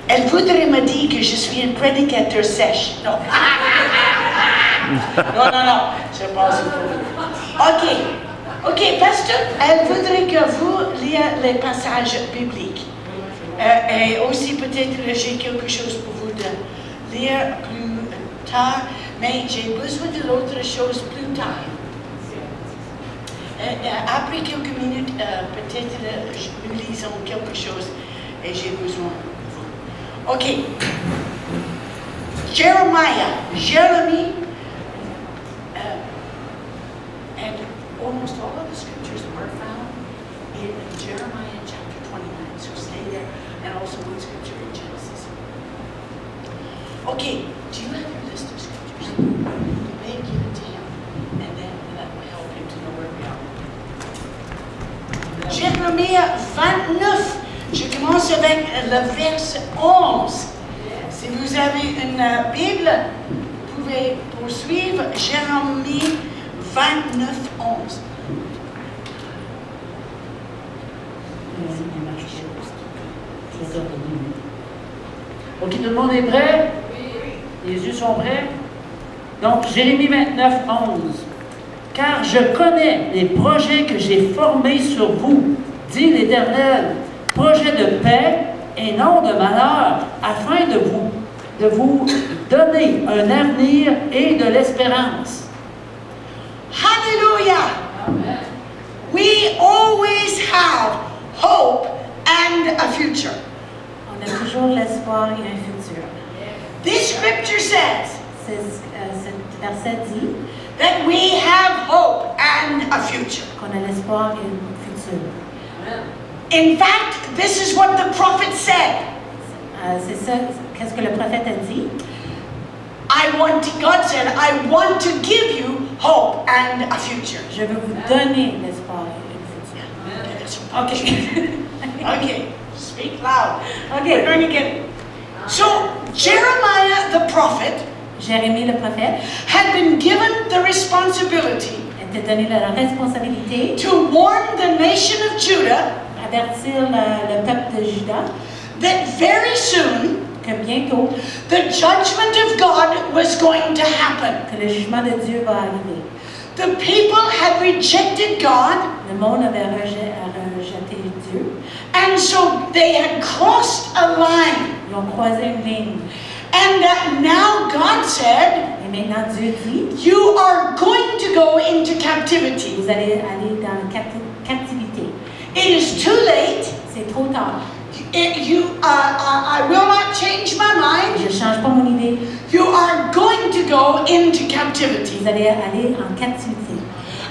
Elle voudrait me dire que je suis un prédicateur sèche. Non. non, c'est pas ça. Ok, pasteur, elle voudrait que vous lisiez les passages bibliques. Et aussi peut-être j'ai quelque chose pour vous de lire plus tard, mais j'ai besoin de l'autre chose plus tard. Après quelques minutes, peut-être nous lisons quelque chose et j'ai besoin de vous. Ok. Jeremy, and almost all of the scriptures were found in Jeremiah chapter 29, so stay there, and also one scripture in Genesis. Okay, do you have your list of scriptures? You may give it to him, and then that will help him to know where we are. Jérémie 29, je commence avec le verset 11. Si vous avez une Bible, vous pouvez poursuivre Jérémie 29, 11. Ok, tout le monde est prêt? Oui. Les yeux sont prêts? Donc, Jérémie 29, 11. Car je connais les projets que j'ai formés sur vous, dit l'Éternel, projets de paix et non de malheur, afin de vous donner un avenir et de l'espérance. Hallelujah! Amen. We always have hope and a future. On a toujours l'espoir et un futur. This scripture says Ce verset dit that we have hope and a future. Qu'on a l'espoir et un futur. In fact, this is what the prophet said. C'est ça, qu'est-ce que le prophète a dit? God said, I want to give you hope and a future. Je veux vous donner l'espoir et un futur. Okay. Okay. Speak loud. Okay. We're going to get it. So, Jeremiah the prophet Jérémie le prophète had been given the responsibility était donné la responsabilité to warn the nation of Judah avertir le peuple de Juda that very soon que bientôt the judgment of God was going to happen. Que le jugement de Dieu va arriver. The people had rejected God. Le monde avait rejeté Dieu. And so they had crossed a line. Ils ont croisé une ligne. And now God said, et maintenant Dieu dit, you are going to go into captivity. Vous allez aller dans la captivité. It is too late. C'est trop tard. I will not change my mind. Je change pas mon idée. You are going to go into captivity. Vous allez aller en captivité.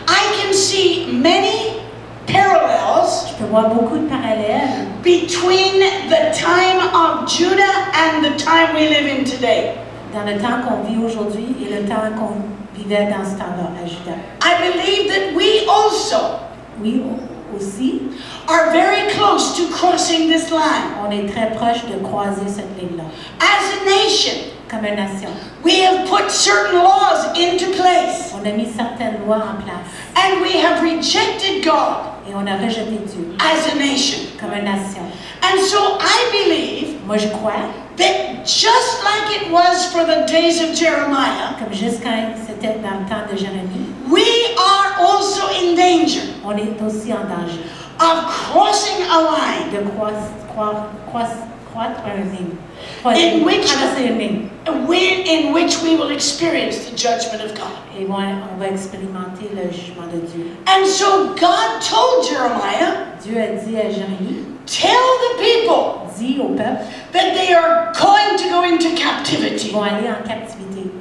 I can see many parallels. Je peux voir beaucoup de parallèles between the time of Judah and the time we live in today. Dans le temps qu'on vit aujourd'hui et le temps qu'on vivait dans ce temps-là à Juda. I believe that we also aussi are very close to crossing this line. On est très proche de croiser cette ligne-là. As a nation, comme une nation, we have put certain laws into place. On a mis certaines lois en place. And we have rejected God. Et on a rejeté Dieu. As a nation. Comme une nation. And so I believe moi je crois that just like it was for the days of Jeremiah, comme juste quand c'était dans le temps de Jérémie, we are also in danger. On est aussi en danger. Of crossing a line. De croître une ligne. In which we will experience the judgment of God. Et on va expérimenter le jugement de Dieu. And so God told Jeremiah, Dieu a dit à Jérémie, tell the people, dis au peuple, that they are going to go into captivity. Ils vont aller en captivité.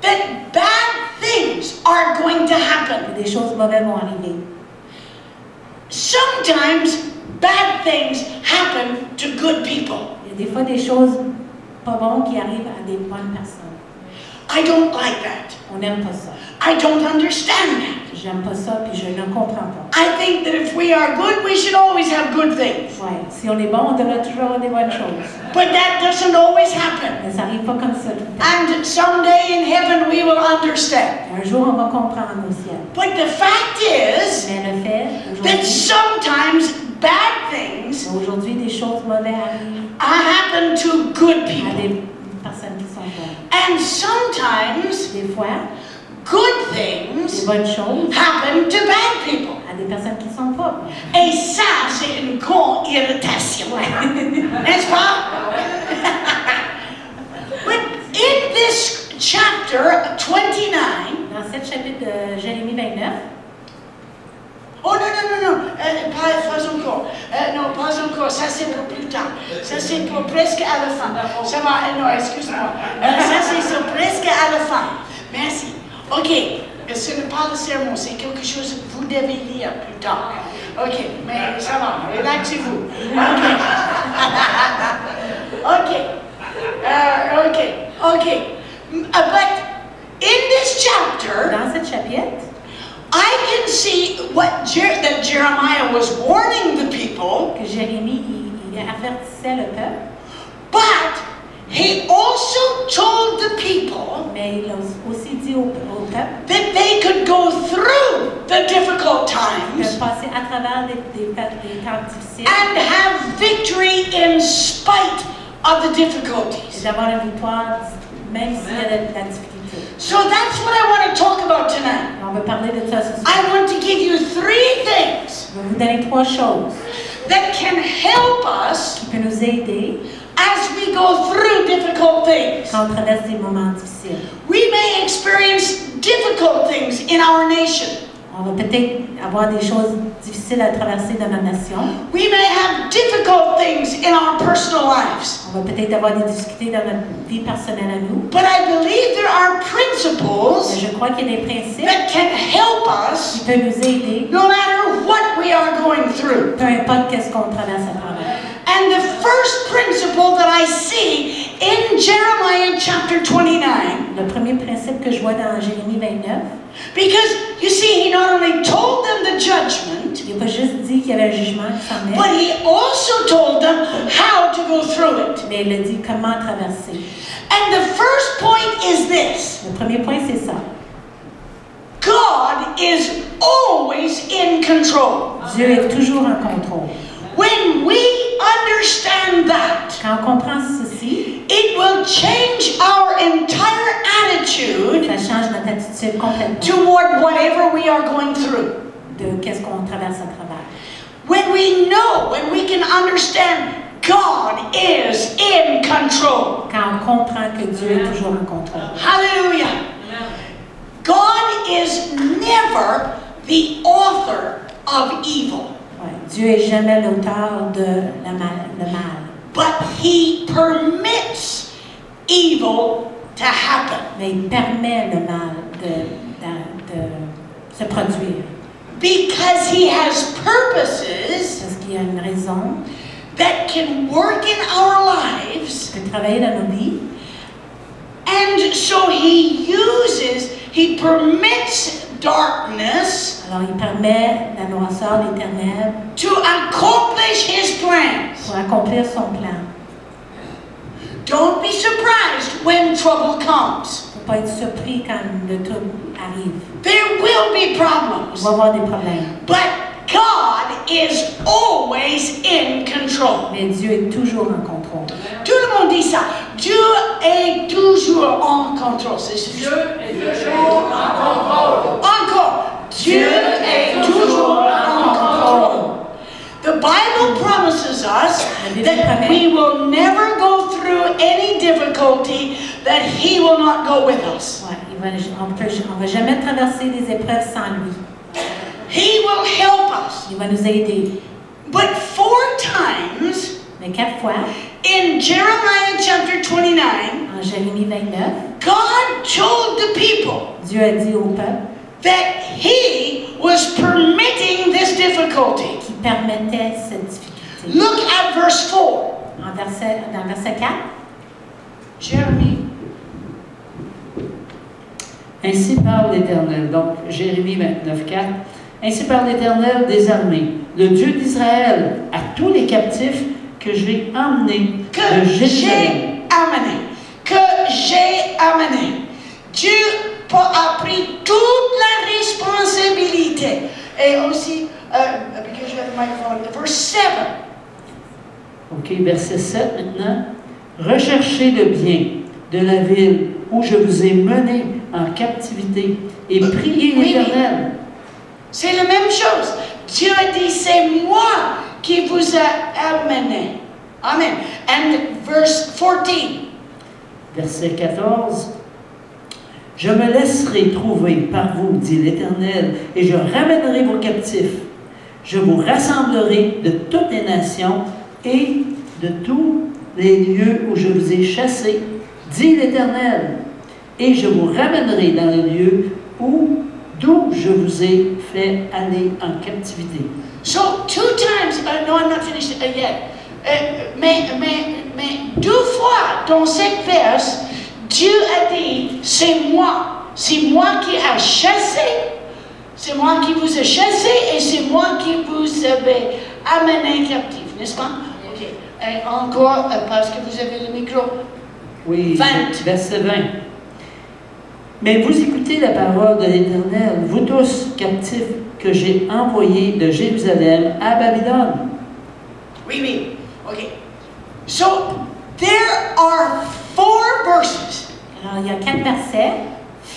That bad things are going to happen. Des choses mauvaises vont arriver. Sometimes bad things happen to good people. Il y a des fois des choses pas bonnes qui arrivent à des bonnes personnes. I don't like that. On n'aime pas ça. I don't understand that. J'aime pas ça puis je ne comprends pas. I think that if we are good, we should always have good things. Ouais, si on est bon, on devrait toujours avoir des bonnes choses. But that doesn't always happen. Mais ça arrive pas comme ça tout le temps. And someday in heaven we will understand. Un jour on va comprendre au ciel. But the fact is Mais le fait that sometimes bad things things Aujourd'hui, des choses mauvaises arrivent happen to good à people. des personnes qui sont bonnes. And sometimes Des fois, good des things bonnes choses happen to bad people. à des personnes qui sont pas bonnes. Et ça, c'est une grande irritation. N'est-ce pas? But in this chapter 29, Dans ce chapitre de Jérémie 29, oh non, pas encore. Non, pas encore. Ça, c'est pour plus tard. Ça, c'est pour presque à la fin. Ça va, non, excuse-moi. Ça, c'est presque à la fin. Merci. Ok, ce n'est pas le sermon, c'est quelque chose que vous devez lire plus tard. Ok, mais ça va, relaxez-vous. Ok. But in this chapter, dans ce chapitre, I can see that Jeremiah was warning the people, que Jérémie il avertissait le peuple, but he also told the people mais il a aussi dit au peuple that they could go through the difficult de times passer à travers des temps difficiles and have victory in spite of the et difficulties. d'avoir une victoire même s'il y a de la difficulté. So that's what I want to talk about tonight. On va parler de ça ce soir. I want to give you 3 things Je vais vous donner 3 choses that can help us qui peuvent nous aider as we go through difficult things. quand on traverse des moments difficiles. We may experience difficult things in our nation. On va peut-être avoir des choses difficiles à traverser dans notre nation. We may have difficult things in our personal lives. On va peut-être avoir des difficultés dans notre vie personnelle à nous. But I believe there are Mais principles je crois qu'il y a des principes that can help qui us peuvent nous aider, no matter what we are going through. peu importe qu'est-ce qu'on traverse à travers. And the first principle that I see in Jeremiah chapter 29, Le premier principe que je vois dans Jérémie 29, because you see, he not only told them the judgment, il n'a pas juste dit qu'il y avait un jugement qui s'en but est, he also told them how to go through it. mais il a dit comment traverser. And the first point is this: Le premier point, c'est ça. God is always in control. Dieu est toujours en contrôle. When we understand that, Quand on comprend ceci, it will change our entire attitude ça change notre attitude complètement toward whatever we are going through. de qu'est-ce qu'on traverse à travers. When we can understand God is in control. Quand on comprend que Dieu est toujours en contrôle. Hallelujah. God is never the author of evil, Ouais, Dieu n'est jamais l'auteur de le mal, but He permits evil to happen. mais il permet le mal de se produire. Because He has purposes Parce qu'il y a une raison that can work in our lives, qui peut travailler dans nos vies. and so He permits darkness Alors, il permet la noirceur, les ténèbres, to accomplish His plans. pour accomplir son plan. Don't be surprised when trouble comes. Il ne faut pas être surpris quand le trouble arrive. There will be Il problems, va y avoir des problèmes. but God is always in control. Mais Dieu est toujours en contrôle. Tout le monde dit ça. Dieu est toujours en contrôle. C'est suffisant. Encore. Dieu est toujours en contrôle. The Bible promises us that we will never go through any difficulty that He will not go with us. Ouais, on va jamais traverser des épreuves sans lui. He will help us. Il va nous aider. But 4 times Mais 4 fois, in Jeremiah chapter 29, en Jérémie 29, God told the people Dieu a dit au peuple that He was permitting this difficulty. qu'il permettait cette difficulté. Look at verse 4. Dans verset 4, Jeremy. Ainsi parle l'Éternel. Donc, Jérémie 29, 4. Ainsi parle l'Éternel des armées, le Dieu d'Israël, à tous les captifs que j'ai emmenés de Jérusalem. Que j'ai amené. Dieu a pris toute la responsabilité. Et aussi, because you have the microphone, verse 7. OK, verset 7 maintenant. Recherchez le bien de la ville où je vous ai mené en captivité et priez Oui. l'Éternel. C'est la même chose. Dieu a dit, c'est moi qui vous ai amené. Amen. And verse 14. Verset 14. Je me laisserai trouver par vous, dit l'Éternel, et je ramènerai vos captifs. Je vous rassemblerai de toutes les nations et de tous les lieux où je vous ai chassés, dit l'Éternel, et je vous ramènerai dans le lieu d'où je vous ai fait aller en captivité. So, 2 times, no, I'm not finished yet. Mais 2 fois dans cette verse, Dieu a dit, c'est moi qui a chassé, c'est moi qui vous ai chassé et c'est moi qui vous avez amené captif, n'est-ce pas? Ok. Et encore, parce que vous avez le micro. Oui, 20. verset 20. Mais vous écoutez la parole de l'Éternel, vous tous captifs que j'ai envoyés de Jérusalem à Babylone. Oui. Ok. So, there are 4 verses, Alors, il y a 4 versets,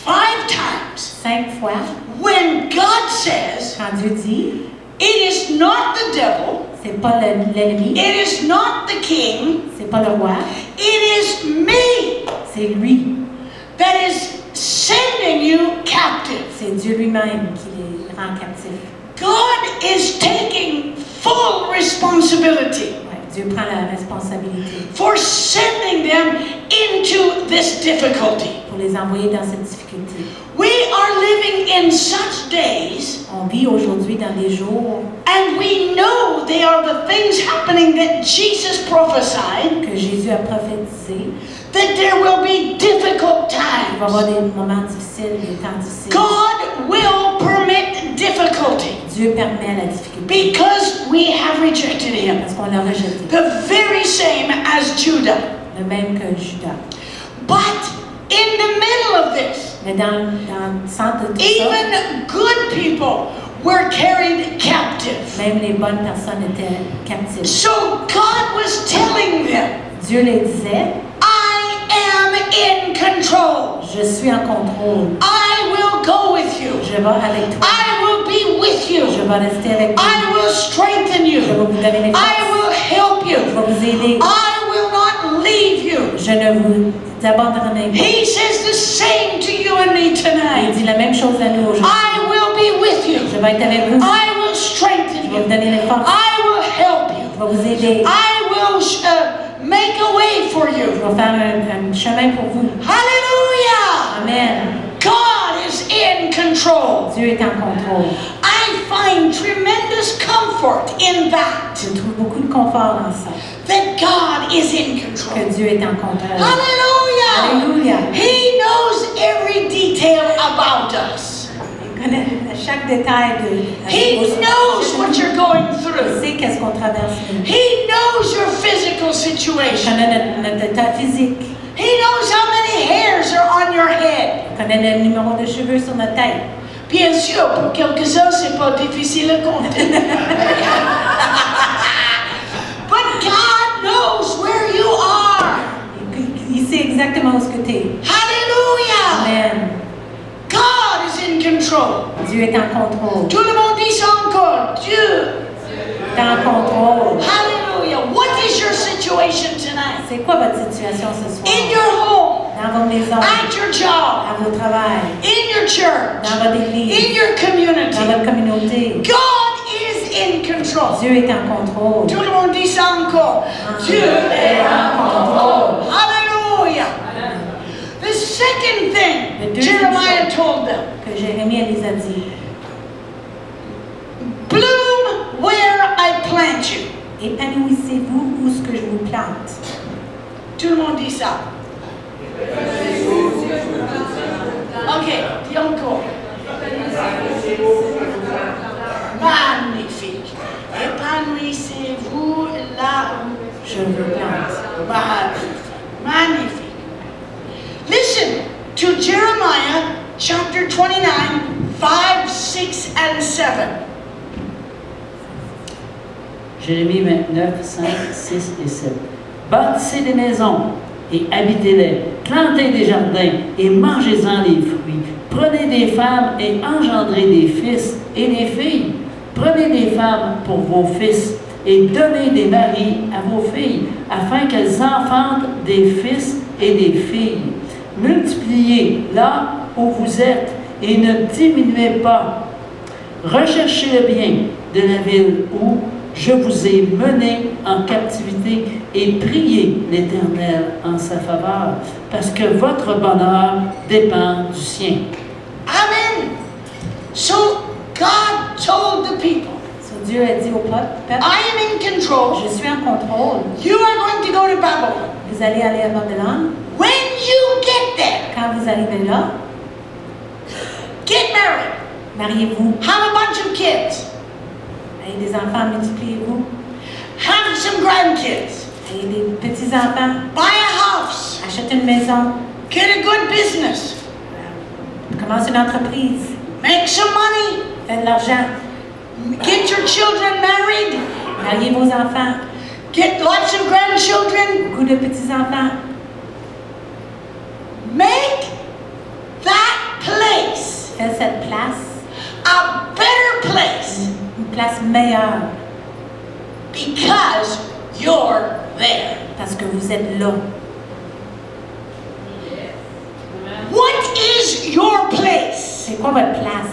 5 times, 5 fois, when God says, quand Dieu dit, it is not the devil, c'est pas l'ennemi, it is not the king, c'est pas le roi, it is me c'est lui, that is sending you captive. c'est Dieu lui-même qui les rend captifs. God is taking full responsibility Ouais, Dieu prend la responsabilité for sending them into this difficulty. pour les envoyer dans cette difficulté. We are living in such days, On vit aujourd'hui dans des jours and we know they are the things happening that Jesus prophesied, que Jésus a prophétisé. that there will be difficult Il va y avoir times. des moments difficiles, des temps difficiles. God will permit difficulty Dieu permet la difficulté because we have rejected Him. parce qu'on l'a rejeté, The very same as Judah. le même que Judas. But in the middle of this, Mais dans le centre de tout ça, even good people were carried captive. même les bonnes personnes étaient captives. So God was telling them, Dieu les disait, I am in control. je suis en contrôle, I will go with you. je vais avec toi, I will be with you. je vais rester avec toi, I will strengthen je you. vais vous donner les I forces, will help je you. vais vous aider, I will not leave you. je ne vous abandonnerai pas. He says the same to you and me Il tonight. dit la même chose à nous aujourd'hui. I will be with you. Je vais être avec vous, I will strengthen je vais vous you. donner les forces, I will help you. je vais vous aider, I will make a way for je you. vais faire un chemin pour vous. Hallelujah! Amen. God is in control. Dieu est en contrôle. I find tremendous comfort in that. Je trouve beaucoup de confort dans ça, That God is in control. que Dieu est en contrôle. Hallelujah! Alléluia. He knows every detail about us. Il connaît chaque détail de He knows what you're going Il through. sait qu'est-ce qu'on traverse. He knows your physical Il situation. connaît notre état physique. He knows how many hairs are on your head. Il connaît le numéro de cheveux sur notre tête. Bien sûr, pour quelques-uns, c'est pas difficile à compter. But God knows where you are. Il sait exactement où ce que tu es. Hallelujah! Amen. God is in control. Dieu est en contrôle. Tout le monde dit ça encore. Dieu. Il est en contrôle. Hallelujah. What is your situation tonight? C'est quoi votre situation ce soir? In your home, Dans vos maisons, at your job, à votre travail, in your church, dans votre église, in your dans community. votre communauté. God is in control. Dieu est en contrôle. Tout le monde dit ça encore. Dieu est en contrôle. Hallelujah. The second thing Jeremiah told them, Que Jérémie les a dit. bloom where I plant you. Épanouissez-vous où ce que je vous plante. Tout le monde dit ça. Ok, dis encore. Magnifique. Épanouissez-vous là où Je vous plante. magnifique. Listen to Jeremiah chapter 29, 5, 6, and 7. Jérémie 29, 5, 6 et 7. Bâtissez des maisons et habitez-les. Plantez des jardins et mangez-en les fruits. Prenez des femmes et engendrez des fils et des filles. Prenez des femmes pour vos fils et donnez des maris à vos filles, afin qu'elles enfantent des fils et des filles. Multipliez là où vous êtes et ne diminuez pas. Recherchez le bien de la ville où je vous ai mené en captivité et priez l'Éternel en sa faveur, parce que votre bonheur dépend du sien. Amen. So God told the people, So Dieu a dit au peuple, I am in control. je suis en contrôle. You are going to go to Babylon. Vous allez aller à Babylone. When you get there, Quand vous arrivez là, get married. mariez-vous. Have a bunch of kids. Ayez des enfants, multipliez-vous. Have some grandkids. Ayez des petits-enfants. Buy a house. Achetez une maison. Get a good business. Commencez une entreprise. Make some money. Faites de l'argent. Get your children married. Mariez vos enfants. Get lots of grandchildren. Beaucoup de petits-enfants. Make that place Faites cette place a better place une place meilleure because you're there. parce que vous êtes là. What is your place? C'est quoi votre place?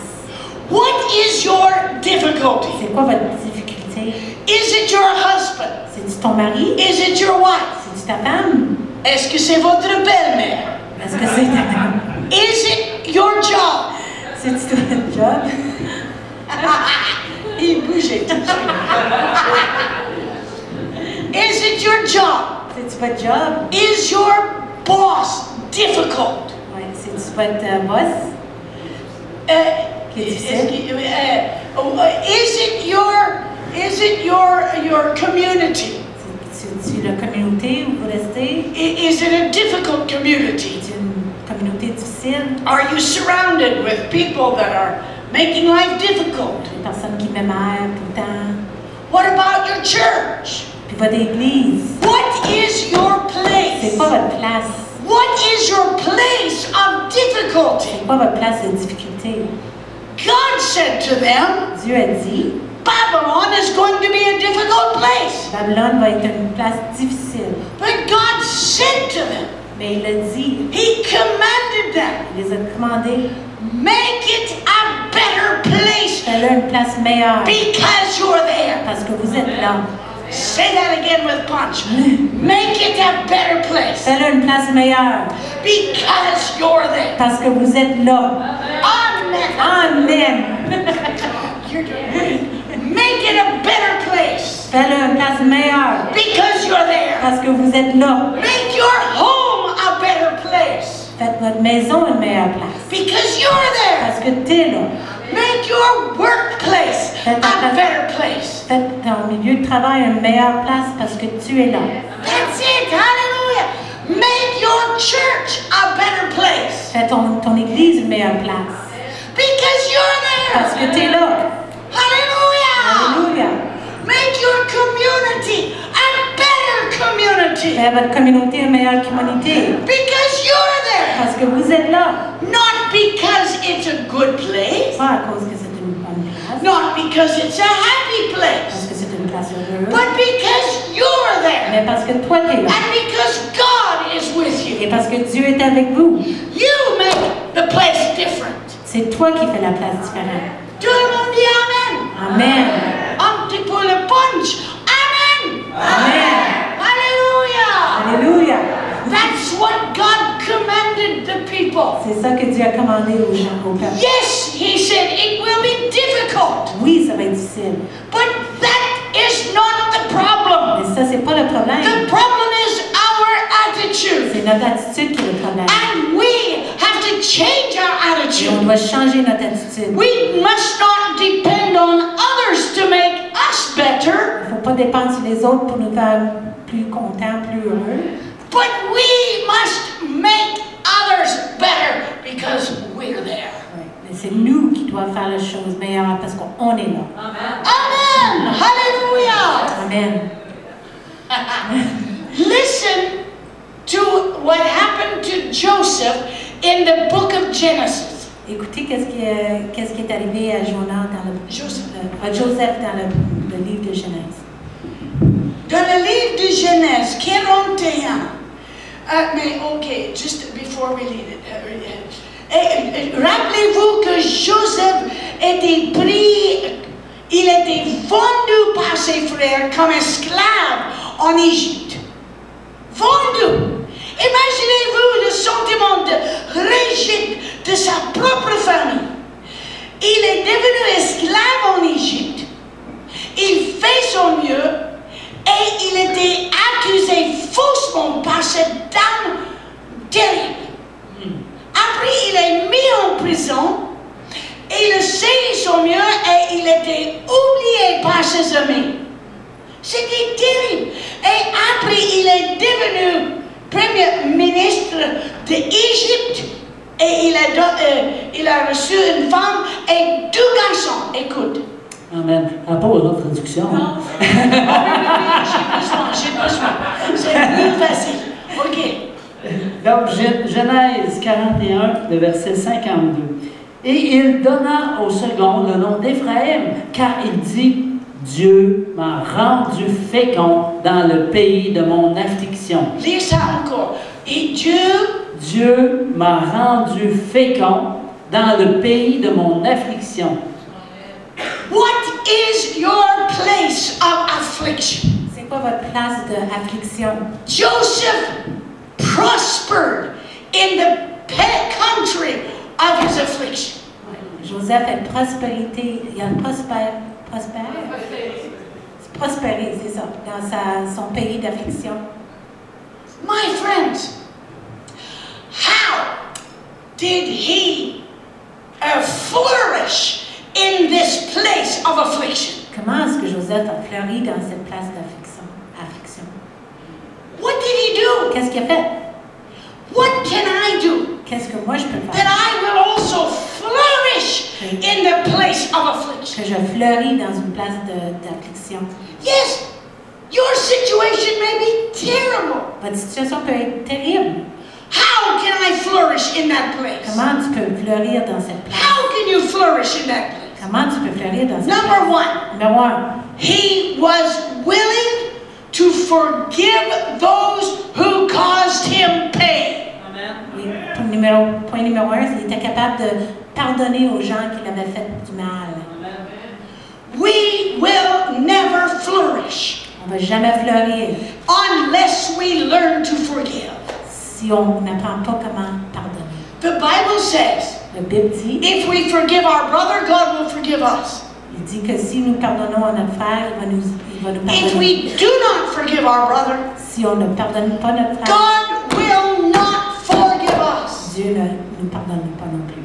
What is your difficulty? C'est quoi votre difficulté? Is it your husband? C'est-tu ton mari? Is it your wife? C'est-tu ta femme? Est-ce que c'est votre belle-mère? Est-ce que c'est ta femme? Is it your job? C'est-tu ton job? Il bougeait tout de suite. Is it your job? C'est-tu votre job? Is your boss difficult? Oui. C'est-tu votre boss? Qui est difficile? Is it your community? C'est-tu la communauté où vous restez? Is it a difficult community? C'est une communauté difficile? Are you surrounded with people that are making life difficult? Des personnes qui m'aiment tout le temps? What about your church? Puis votre église? What is your C'est place? quoi votre place? What is your place of difficulty? C'est quoi votre place de difficulté? God said to them, Dieu a dit, Babylon is going to be a difficult place. Babylone va être une place difficile. But God said to them, Mais il a dit, He commanded them, il les a commandés, make it a better place faites-le une place meilleure because you're there. parce que vous êtes là. Say that again with punch. Make it a better place Faites-le une place meilleure because you're there. parce que vous êtes là. Amen. Amen. Make it a better place Faites-le une place meilleure because you're there. parce que vous êtes là. Make your home a better place Faites votre maison une meilleure place because you're there. parce que tu es là. Make your workplace a better place. Faites ton milieu de travail une meilleure place parce que tu es là. That's it. Hallelujah. Make your church a better place Faites ton église une meilleure place because you're parce there. que tu es là. Hallelujah. Alléluia. Make your community a better community Faites votre communauté une meilleure communauté because you're there. parce que vous êtes là. Not because it's a good place, Pas à cause que c'est une bonne place, not because it's a happy parce place, que c'est une place heureuse, but because you're there mais parce que toi tu es là. and because God is with you. Et parce que Dieu est avec vous. You make the place different. C'est toi qui fais la place différente. Tout le monde dit Amen. Amen. Un petit peu le punch. Amen. Amen. Hallelujah. Alléluia. That's what God commanded the people. C'est ça que Dieu a commandé aux gens, au peuple. Yes, He said it will be difficult, Oui, ça va être difficile. but that is not the problem. Mais ça, c'est pas le problème. The problem is our attitude. C'est notre attitude qui est le problème. And we have to change our Et on attitude. doit changer notre attitude. We must not depend on others to make us better, Il ne faut pas dépendre sur les autres pour nous faire plus contents, plus heureux. but we must make others better because we're there. Ouais. Mais c'est nous qui doivent faire les choses meilleures parce qu'on est là. Amen. Hallelujah. Amen. Listen to what happened to Joseph in the book of Genesis. Écoutez qu'est-ce qui est arrivé à Jonas à Joseph dans le livre de Genèse. Dans le livre de Genèse 41, mais ok, just before we read it, rappelez-vous que Joseph était pris, il était vendu par ses frères comme esclave en Égypte. Vendu. Imaginez-vous le sentiment de rejet de sa propre famille. Il est devenu esclave en Égypte. Il fait son mieux et il était accusé faussement par cette dame terrible. Après, il est mis en prison. Il essayait son mieux et il était oublié par ses amis. C'était terrible. Et après, il est devenu premier ministre d'Égypte et il a reçu une femme et 2 garçons. Écoute. Amen. Ah, pas une autre traduction. Non. J'ai besoin. C'est plus facile. OK. Donc, Genèse 41, le verset 52. Et il donna au second le nom d'Éphraïm, car il dit, Dieu m'a rendu fécond dans le pays de mon affliction. Lis ça encore. Et Dieu m'a rendu fécond dans le pays de mon affliction. What is your place of affliction? C'est quoi votre place d'affliction? Joseph prospered in the country of his affliction. Joseph a prospérité, il a prospéré, c'est ça, dans son pays d'affliction. My friends, how did he flourish in this place of affliction? Comment est-ce que Joseph a fleuri dans cette place d'affliction? What did he do? Qu'est-ce qu'il a fait? What can I do? Qu'est-ce que moi je peux That faire? I will also flourish in the place of affliction. Que je fleuris dans une place d'affliction. Yes, your situation may be terrible. Votre situation peut être terrible. How can I flourish in that place? Comment tu peux fleurir dans cette place? How can you flourish in that place? Comment tu peux fleurir dans cette Number place? one, Numéro 1. he was willing to forgive those who caused him pain. Oui, point numéro 1, il était capable de pardonner aux gens qui l'avaient fait du mal. We will never flourish On ne va jamais fleurir unless we learn to forgive. si on n'apprend pas comment pardonner. The Bible says, La Bible dit, if we forgive our brother, God will forgive us. il dit que si nous pardonnons à notre frère, il va nous If pardonner. we do not forgive our brother, Si on ne pardonne pas notre frère, God will not forgive us. Dieu ne nous pardonne pas non plus.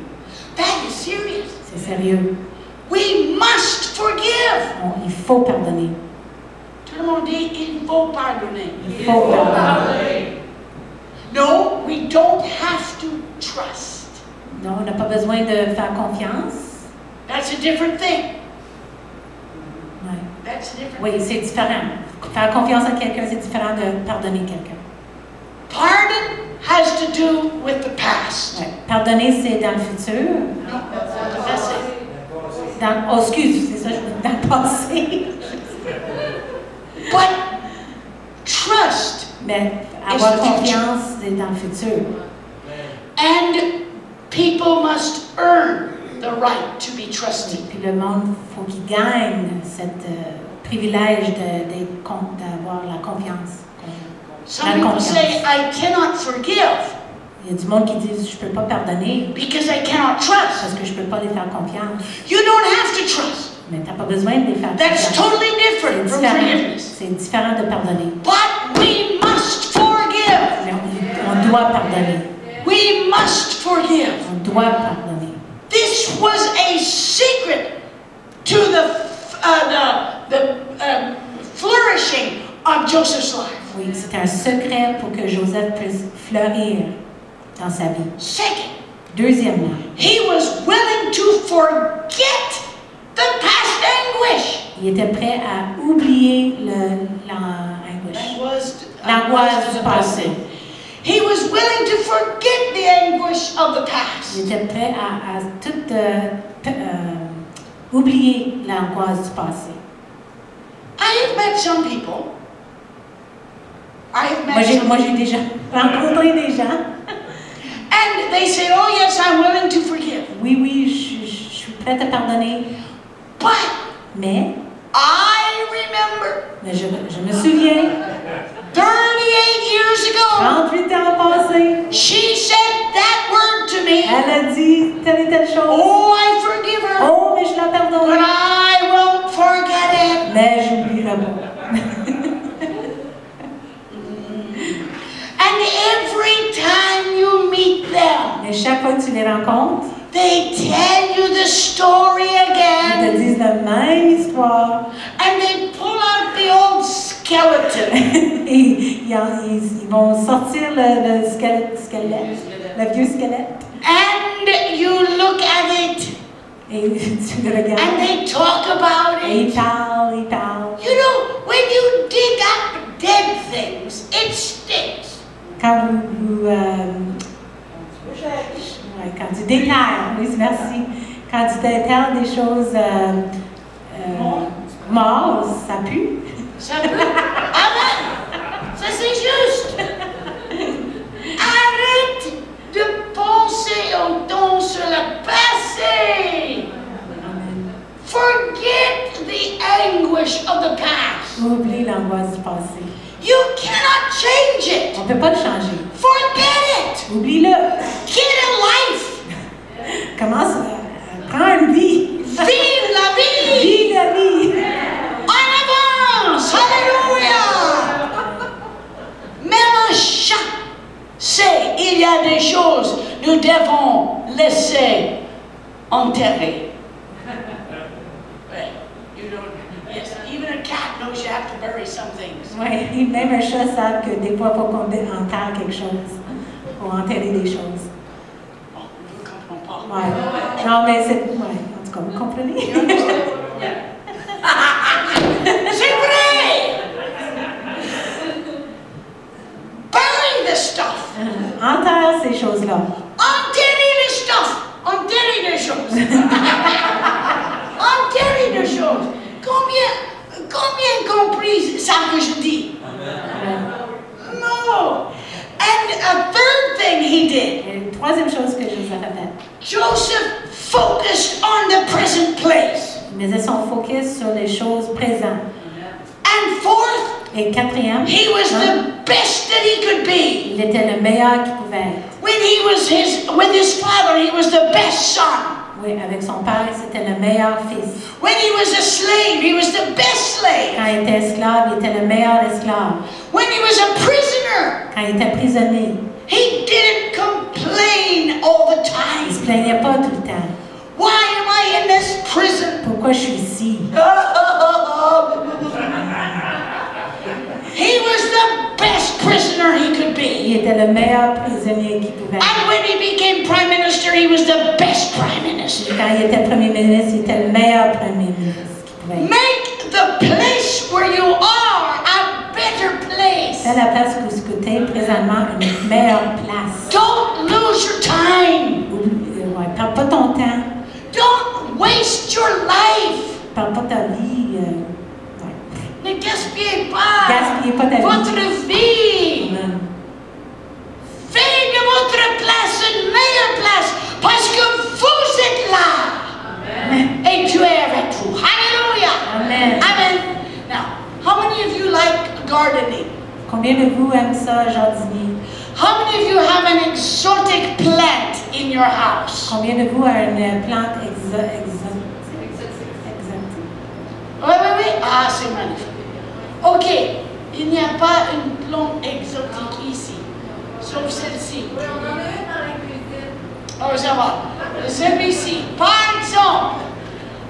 That is serious. C'est sérieux. We must forgive. Il faut pardonner. Tout le monde dit, il faut pardonner. Il faut pardonner. No, we don't have to trust. Non, on n'a pas besoin de faire confiance. That's a different thing. Ouais. That's different. Oui, c'est différent. Faire confiance à quelqu'un, c'est différent de pardonner quelqu'un. Pardon has to do with the past. Ouais. Pardonner, c'est dans le futur. No, that's it. Oh, excuse, c'est ça, je veux dire, dans le passé. But trust, Mais avoir It's the future. confiance, c'est dans le futur. and people must earn the right to be trusted. Puis le monde, il faut qu'il gagne ce privilège d'avoir la confiance. Some people say, I cannot forgive Il y a du monde qui dit, je ne peux pas pardonner because I cannot trust. parce que je ne peux pas les faire confiance. You don't have to trust. Mais tu n'as pas besoin de les faire That's confiance. totally C'est different from différent. forgiveness. C'est différent de pardonner. But we must forgive. Mais on doit pardonner. We must forgive. On doit pardonner. This was a secret to the flourishing of Joseph's life. Oui, c'est un secret pour que Joseph puisse fleurir dans sa vie. Second, Deuxièmement, he was willing to forget the past anguish. Il était prêt à oublier l'angoisse du passé. He was willing to forget the anguish of the past. Il était prêt à tout oublier l'angoisse du passé. I have met some people. Moi, j'ai déjà rencontré des gens. And they say, oh yes, I'm willing to forgive. Oui, je suis prête à pardonner. Mais je me souviens, 38 years ago, 38 ans passés, she said that word to me. Elle a dit telle et telle chose. Oh, I forgive her. Oh, mais je la pardonne. But I won't forget it. Mais j'oublierai pas. And every time you meet them, Et chaque fois que tu les rencontres, they tell you the story ils again. te disent la même histoire. And they pull out the old skeleton. Et ils vont sortir le squelette, le vieux squelette. And you look at it. Et tu le regardes. And they talk about Et it. ils parlent. You know, when you dig up dead things, it stinks. Quand quand tu déterres, oui, merci. Quand tu déterres des choses mortes, ça pue. Ça pue. Amen. Ça c'est juste. Arrête de penser autant sur le passé. Forget the anguish of the past. Oublie l'angoisse du passé. You cannot change it. On ne peut pas le changer. Forget it. Oublie-le. Get a life. Commence prends une vie. Vive la vie. Vis la vie. En avance. Alléluia. Même un chat sait il y a des choses nous devons laisser enterrer. Yes, even a cat knows you have to bury some things. Oui, même un chat sait que des fois, il faut qu'on enterre quelque chose. Pour enterrer des choses. Oh, je ne comprends pas. Ouais. Non, mais c'est... Ouais, en tout cas, vous comprenez? C'est vrai! Bury the stuff. Enterre ces choses-là. Enterrer le stuff. Enterrer les choses. Enterrer les choses. Combien compris ça que je dis? No. And a third thing he did. Et une troisième chose que Joseph a faite. Joseph focused on the present place. Il mettait son focus sur les choses présentes. And fourth, Et quatrième, he was the best that he could be. il était le meilleur qu'il pouvait être. When he was with his father, he was the best son. Oui, avec son père, c'était le meilleur fils. When he was a slave, he was the best slave. Quand il était esclave, il était le meilleur esclave. When he was a prisoner, Quand il était prisonnier, he didn't complain all the il time. ne se plaignait pas tout le temps. Why am I in this prison? Pourquoi je suis ici? He was the best prisoner he could be. Il était le meilleur prisonnier qu'il pouvait être. And when he became prime minister, he was the best prime minister. Quand il était premier ministre, il était le meilleur premier ministre qu'il pouvait être. Make the place where you are a better place. Fais la place où tu es présentement une meilleure place. Don't lose your time. Ouais, perds pas ton temps. Don't waste your life. Perds pas ta vie. Ne gaspillez pas Gaspillez pas ta vie. votre vie. Amen. Faites de votre place une meilleure place parce que vous êtes là. Amen. Et Dieu est avec vous. Hallelujah. Amen. Amen. Now, how many of you like gardening? Combien de vous aiment ça, jardinier? How many of you have an exotic plant in your house? Combien de vous a une plante exotique? Oui, oui, oui. Ah, c'est magnifique. Ok, il n'y a pas une plante exotique ici, sauf celle-ci. Oui, on en a une dans la cuisine. Oh, ça va. Celui-ci, par exemple.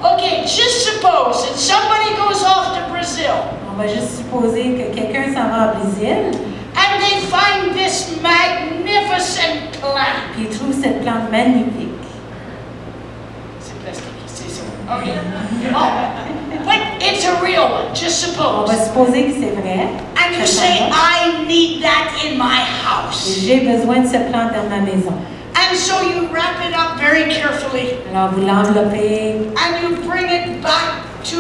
Ok, just suppose that somebody goes off to Brazil On va juste supposer que quelqu'un s'en va au Brésil, and they find this magnificent plant. puis il trouve cette plante magnifique. C'est plastique, c'est ça. Ok. Oh, but it's it's a real one. Just On suppose. va supposer que c'est vrai. And you Ce say, plan-là. I need that in my Et house. j'ai besoin de ce plan dans ma maison. And so you wrap it up very carefully. Alors vous l'enveloppez, And you bring it back to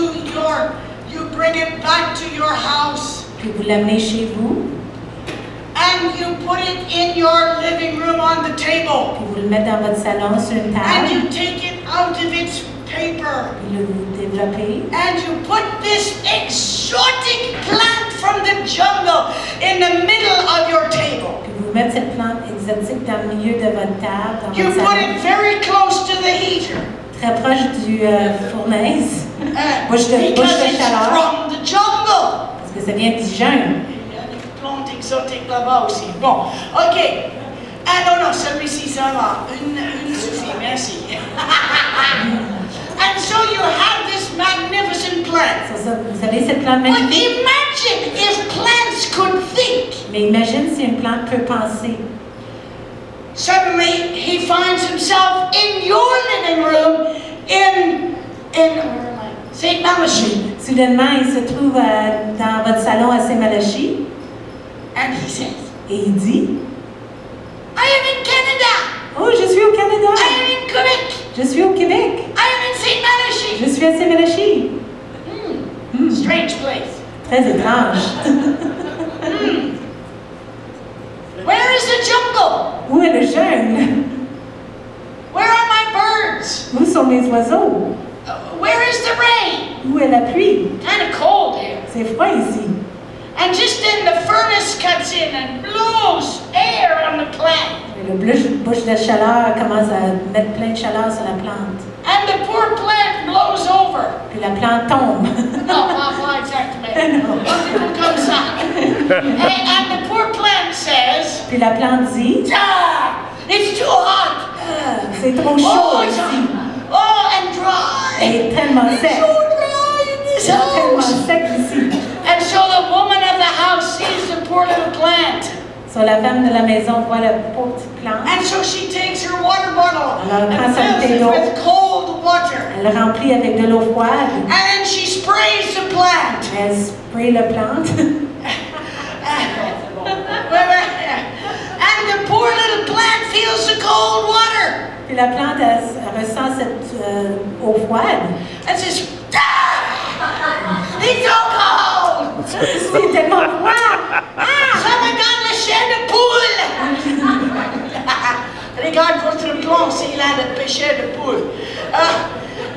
your house. puis vous l'amenez chez vous, And you put it in your living room on the table. puis vous le mettez dans votre salon sur une And table, you take it out of its paper. puis vous développez. And you put this exotic plant from the jungle in the middle of your table. Puis vous mettez cette plante exotique dans le milieu de votre table, dans You votre put salon, it very close to the heater. très proche du fournaise, Because bouche de it's chaleur, from the jungle. parce que ça vient du jeûne. Il y a des plantes exotiques là-bas aussi. Bon, ok. Ah non, celui-ci, ça va. Une suffit, merci. And so you have this magnificent plant. C'est ça, vous avez cette plante But magnifique, imagine if plants could think. mais imagine si une plante peut penser. Suddenly, he finds himself in your living room in St. Malachy. Soudainement, il se trouve dans votre salon à Saint-Malachie, And he says, et il dit, I am in Canada. oh, je suis au Canada, I am in Quebec. je suis au Québec, I am in St. Malachy. je suis à Saint-Malachie. Strange place. Très étrange. Where is the jungle? Où est le jeûne? Where are my birds? Où sont mes oiseaux? Where is the rain? Où est la pluie? Kind of cold here. C'est froid ici. And just then the furnace cuts in and blows air on the plant. Et le bouche de chaleur commence à mettre plein de chaleur sur la plante. And the poor plant blows over. Puis la plante tombe. No, pas exactement. Comme ça. And the poor plant says, Puis la plante dit, ah, it's too hot. ah, c'est trop Oh, chaud it's ici. oh, and dry. Elle est tellement It's sec. so dry in this C'est tellement house. sec ici. And so the woman of the house sees the poor little plant. So la femme de la maison voit la pauvre petite plante. And so she takes her water bottle Alors, elle prend and sa fills bouteille it d'eau. with cold water. Elle le remplit avec de l'eau froide. And then she sprays the plant. Elle spray la plante. And the poor little plant feels the cold water. Puis la plante, elle ressent cette eau froide. And says, ah, it's so cold. C'est tellement froid. Ça me donne le chien de poule. Regarde votre plan s'il a le péché de poule.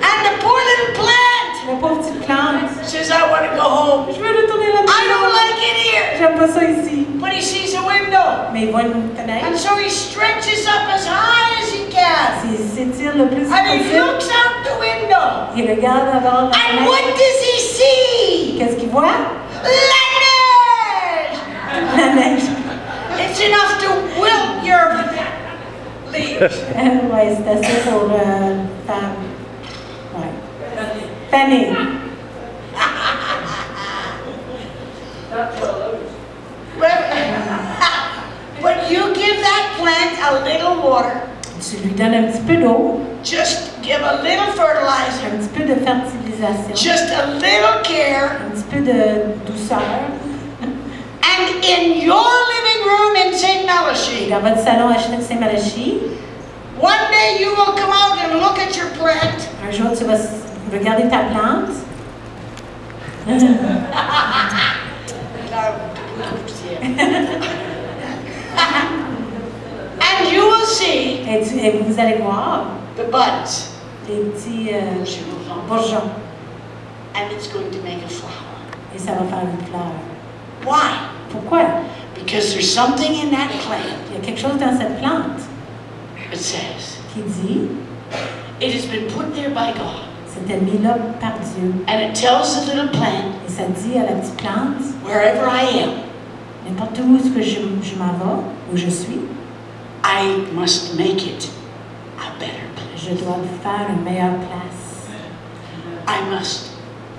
And the poor little plant La pauvre petite plante. says, I want to go home. Je veux retourner la I don't maison. like it here. J'aime pas ça ici. But he sees a window. Mais il voit une And fenêtre. so he stretches up as high as he can. Il s'étire le plus And he possible. looks out the window. Il regarde avant la And what fenêtre. does he see? Qu'est-ce qu'il voit? La neige! La neige. It's enough to wilt your leaves. Ouais, c'est assez pour faire. Ouais. Faner. But you give that plant a little water. Tu lui donnes un petit peu d'eau, Just give a little fertilizer. un petit peu de fertilisation, Just a little care. un petit peu de douceur. And in your living room in St. Et Malachy, dans votre salon à Saint-Malachie, one day you will come out and look at your plant. un jour tu vas regarder ta plante. And you will see Et vous allez voir the buds. les petits bourgeons. And it's going to make a flower. Et ça va faire une fleur. Why? Pourquoi? Because there's something in that plant Il y a quelque chose dans cette plante that says qui dit, it has been put there by God. c'était mis là par Dieu. And it tells the little plant, Et ça dit à la petite plante, wherever I am, n'importe où est-ce que je m'en vais, où je suis, I must make it a better place. je dois faire une meilleure place. I must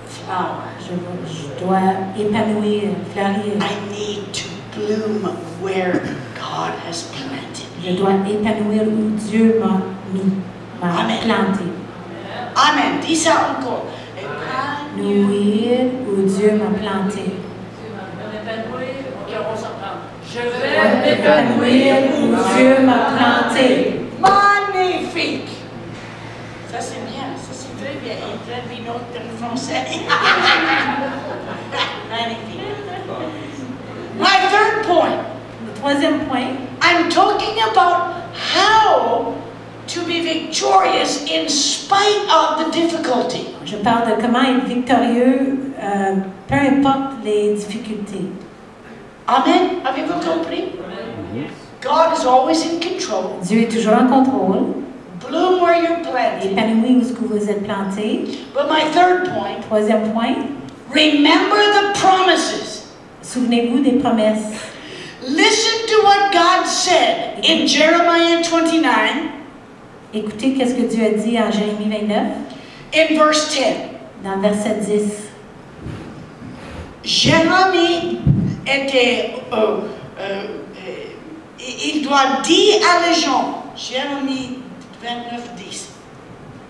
flower. Je dois épanouir, fleurir. I need to bloom where God has planted Je me. dois épanouir où Dieu m'a mis, m'a Amen. planté. Amen. Dis ça encore. Épanouir Nourrir Dieu m'a planté. Je vais M'épanouir où Dieu m'a planté. Magnifique! Ça c'est bien, ça c'est très bien. Il traduit notre français. Magnifique. My third point. Le troisième point, I'm talking about how to be victorious in spite of the difficulty. je parle de comment être victorieux, peu importe les difficultés. Amen. Avez-vous compris? God is always in control. Dieu est toujours en contrôle. Bloom where you're planted. Épanoui où ce que vous êtes planté. But my third point, Troisième point, remember the promises. souvenez-vous des promesses. Listen to what God said in Jeremiah 29, Écoutez qu'est-ce que Dieu a dit en Jérémie 29, in verse 10. dans le verset 10. Jérémie était, il doit dire à les gens, Jérémie 29, 10.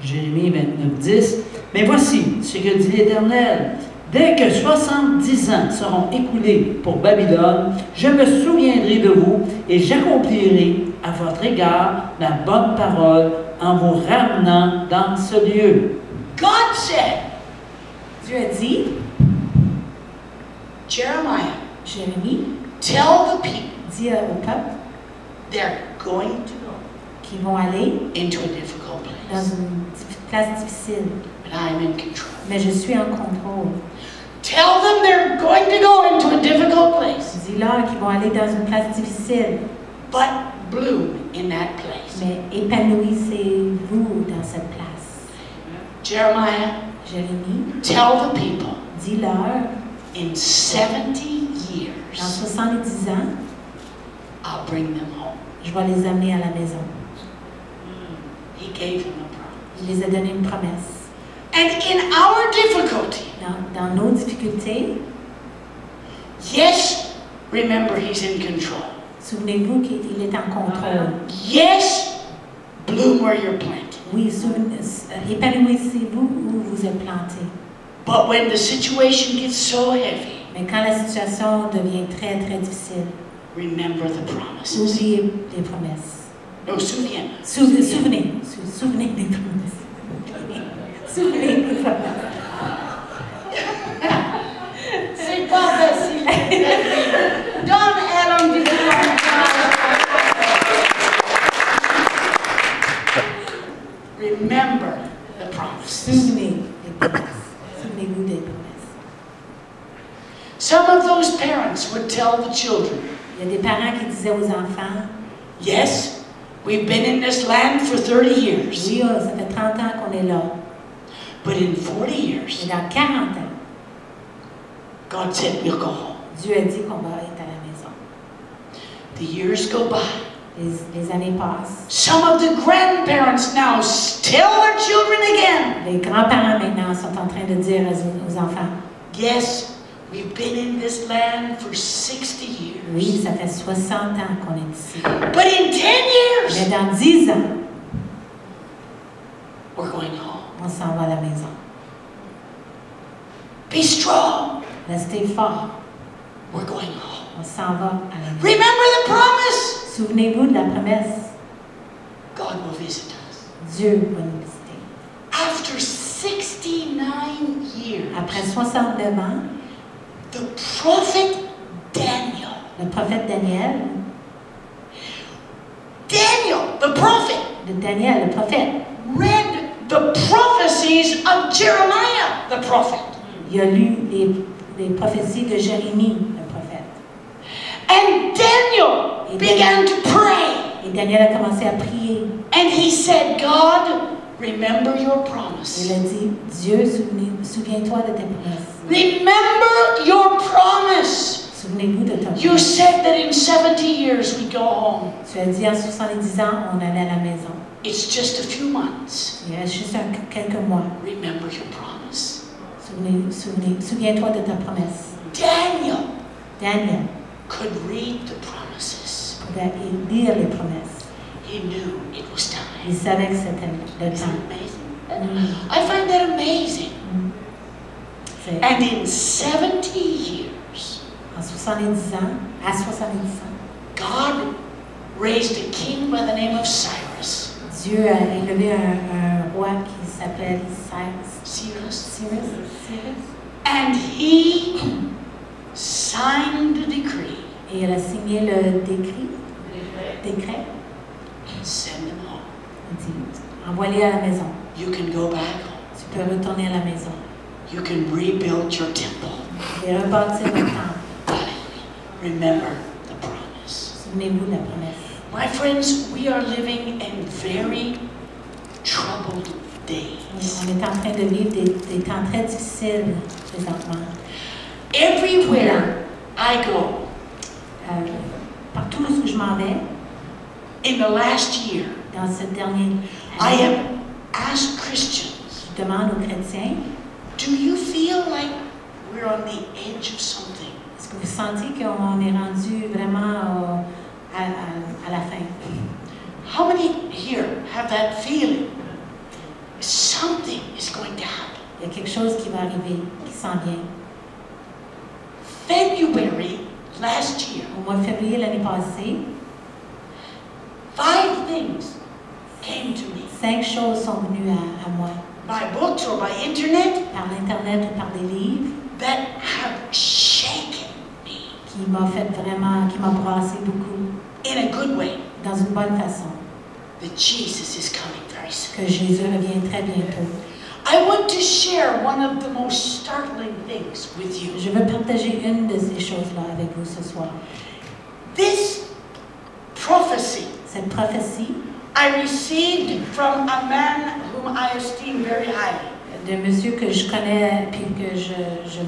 Jérémie 29, 10. Mais voici ce que dit l'Éternel. Dès que 70 ans seront écoulés pour Babylone, je me souviendrai de vous et j'accomplirai à votre égard ma bonne parole en vous ramenant dans ce lieu. God said, Dieu a dit, Jeremiah, Jérémie, tell the people dit au peuple they're going to go qu'ils vont aller into a difficult dans place. une place difficile, But I'm in control. mais je suis en contrôle. Tell them they're going to go into a difficult place, Dis-leur qu'ils vont aller dans une place difficile, but bloom in that place. mais épanouissez-vous dans cette place. Jeremiah, Jérémie, tell the people dis-leur, in 70 dans years, 70 ans, I'll bring them home. je vais les amener à la maison. He gave them a promise. Il les a donné une promesse. And in our difficulty, Dans nos difficultés, yes, remember He's in control. souvenez-vous qu'il est en contrôle. Yes, bloom where you're planted. Oui, épanouissez-vous où vous êtes planté. But when the situation gets so heavy, Mais quand la situation devient très, très difficile, remember the promises. oubliez les promesses. No, souviens. Souvenez des promesses. Souvenez des promesses. C'est pas facile. Donne-elle un petit Remember the promises. Souvenez des promesses. Souvenez-vous des promesses. Some of those parents would tell the children, Il y a des parents qui disaient aux enfants, yes, we've been in this land for 30 years, oui, ça fait 30 ans qu'on est là. but in 40 years, Mais dans 40 ans, God said we'll go home. Dieu a dit qu'on va être à la maison. The years go by. Les années passent. Some of the grandparents now tell their children again, Les grands-parents maintenant sont en train de dire aux enfants, yes, we've been in this land for 60 years. oui, ça fait 60 ans qu'on est ici. But in 10 years, Mais dans 10 ans, we're going home. on s'en va à la maison. Be strong. Restez fort. We're going home. On s'en va à la maison. Remember the promise. Souvenez-vous de la promesse. God will visit us. Dieu va nous visiter. After 69 years, Après 69 ans, the prophet Daniel, le prophète Daniel, the prophet, Daniel, le prophète, read the prophecies of Jeremiah, the prophet. il a lu les prophéties de Jérémie, le prophète. And Daniel began to pray. Et Daniel a commencé à prier. And he said, God, remember your Il promise. a dit, Dieu, souviens-toi de tes promesses. Remember your promise. Souvenez-vous de ta You promesse. said that in 70 years we'd go home. Tu as dit en 70 ans, on allait à la maison. It's just a few months. Il reste juste quelques mois. Remember your promise. Souviens-toi de ta promesse. Daniel Daniel could read the promises. pouvait lire les promesses. He knew it was Il time. savait que c'était le Isn't temps. it amazing? I find that amazing. And in 70 years, En 70 ans, à 70 ans, God raised a king by the name of Cyrus. Dieu a élevé un roi qui s'appelle Cyrus. And And he signed a decree. et il a signé le décret. Send him home. Il dit, envoie-les à la maison. You can go back home. Tu peux retourner à la maison. You can rebuild your temple. Et rebâtir le temple. Remember the promise. Souvenez-vous de la promesse. My friends, we are living in very troubled days. On est en train de vivre des temps très difficiles présentement. Everywhere I go, Partout où je m'en vais, in the last year, dans cette dernière I année, have asked Christians, je demande aux chrétiens, do you feel like we're on the edge of something? est-ce que vous sentez qu'on est rendu vraiment à la fin? How many here have that feeling? Something is going to happen. Il y a quelque chose qui va arriver, qui s'en vient. February last year, Au mois de février l'année passée, 5 things came to me 5 choses sont venues à moi, by books or by internet par l'Internet ou par des livres, that have shaken me qui m'a fait vraiment, qui m'a brassé beaucoup, in a good way. dans une bonne façon, That Jesus is coming very soon. que Jésus revient très bientôt. I want to share one of the most startling things with you. Je veux partager une de ces choses-là avec vous ce soir. This prophecy Cette prophétie I received from a man whom I esteem very highly. de monsieur que je connais puis que je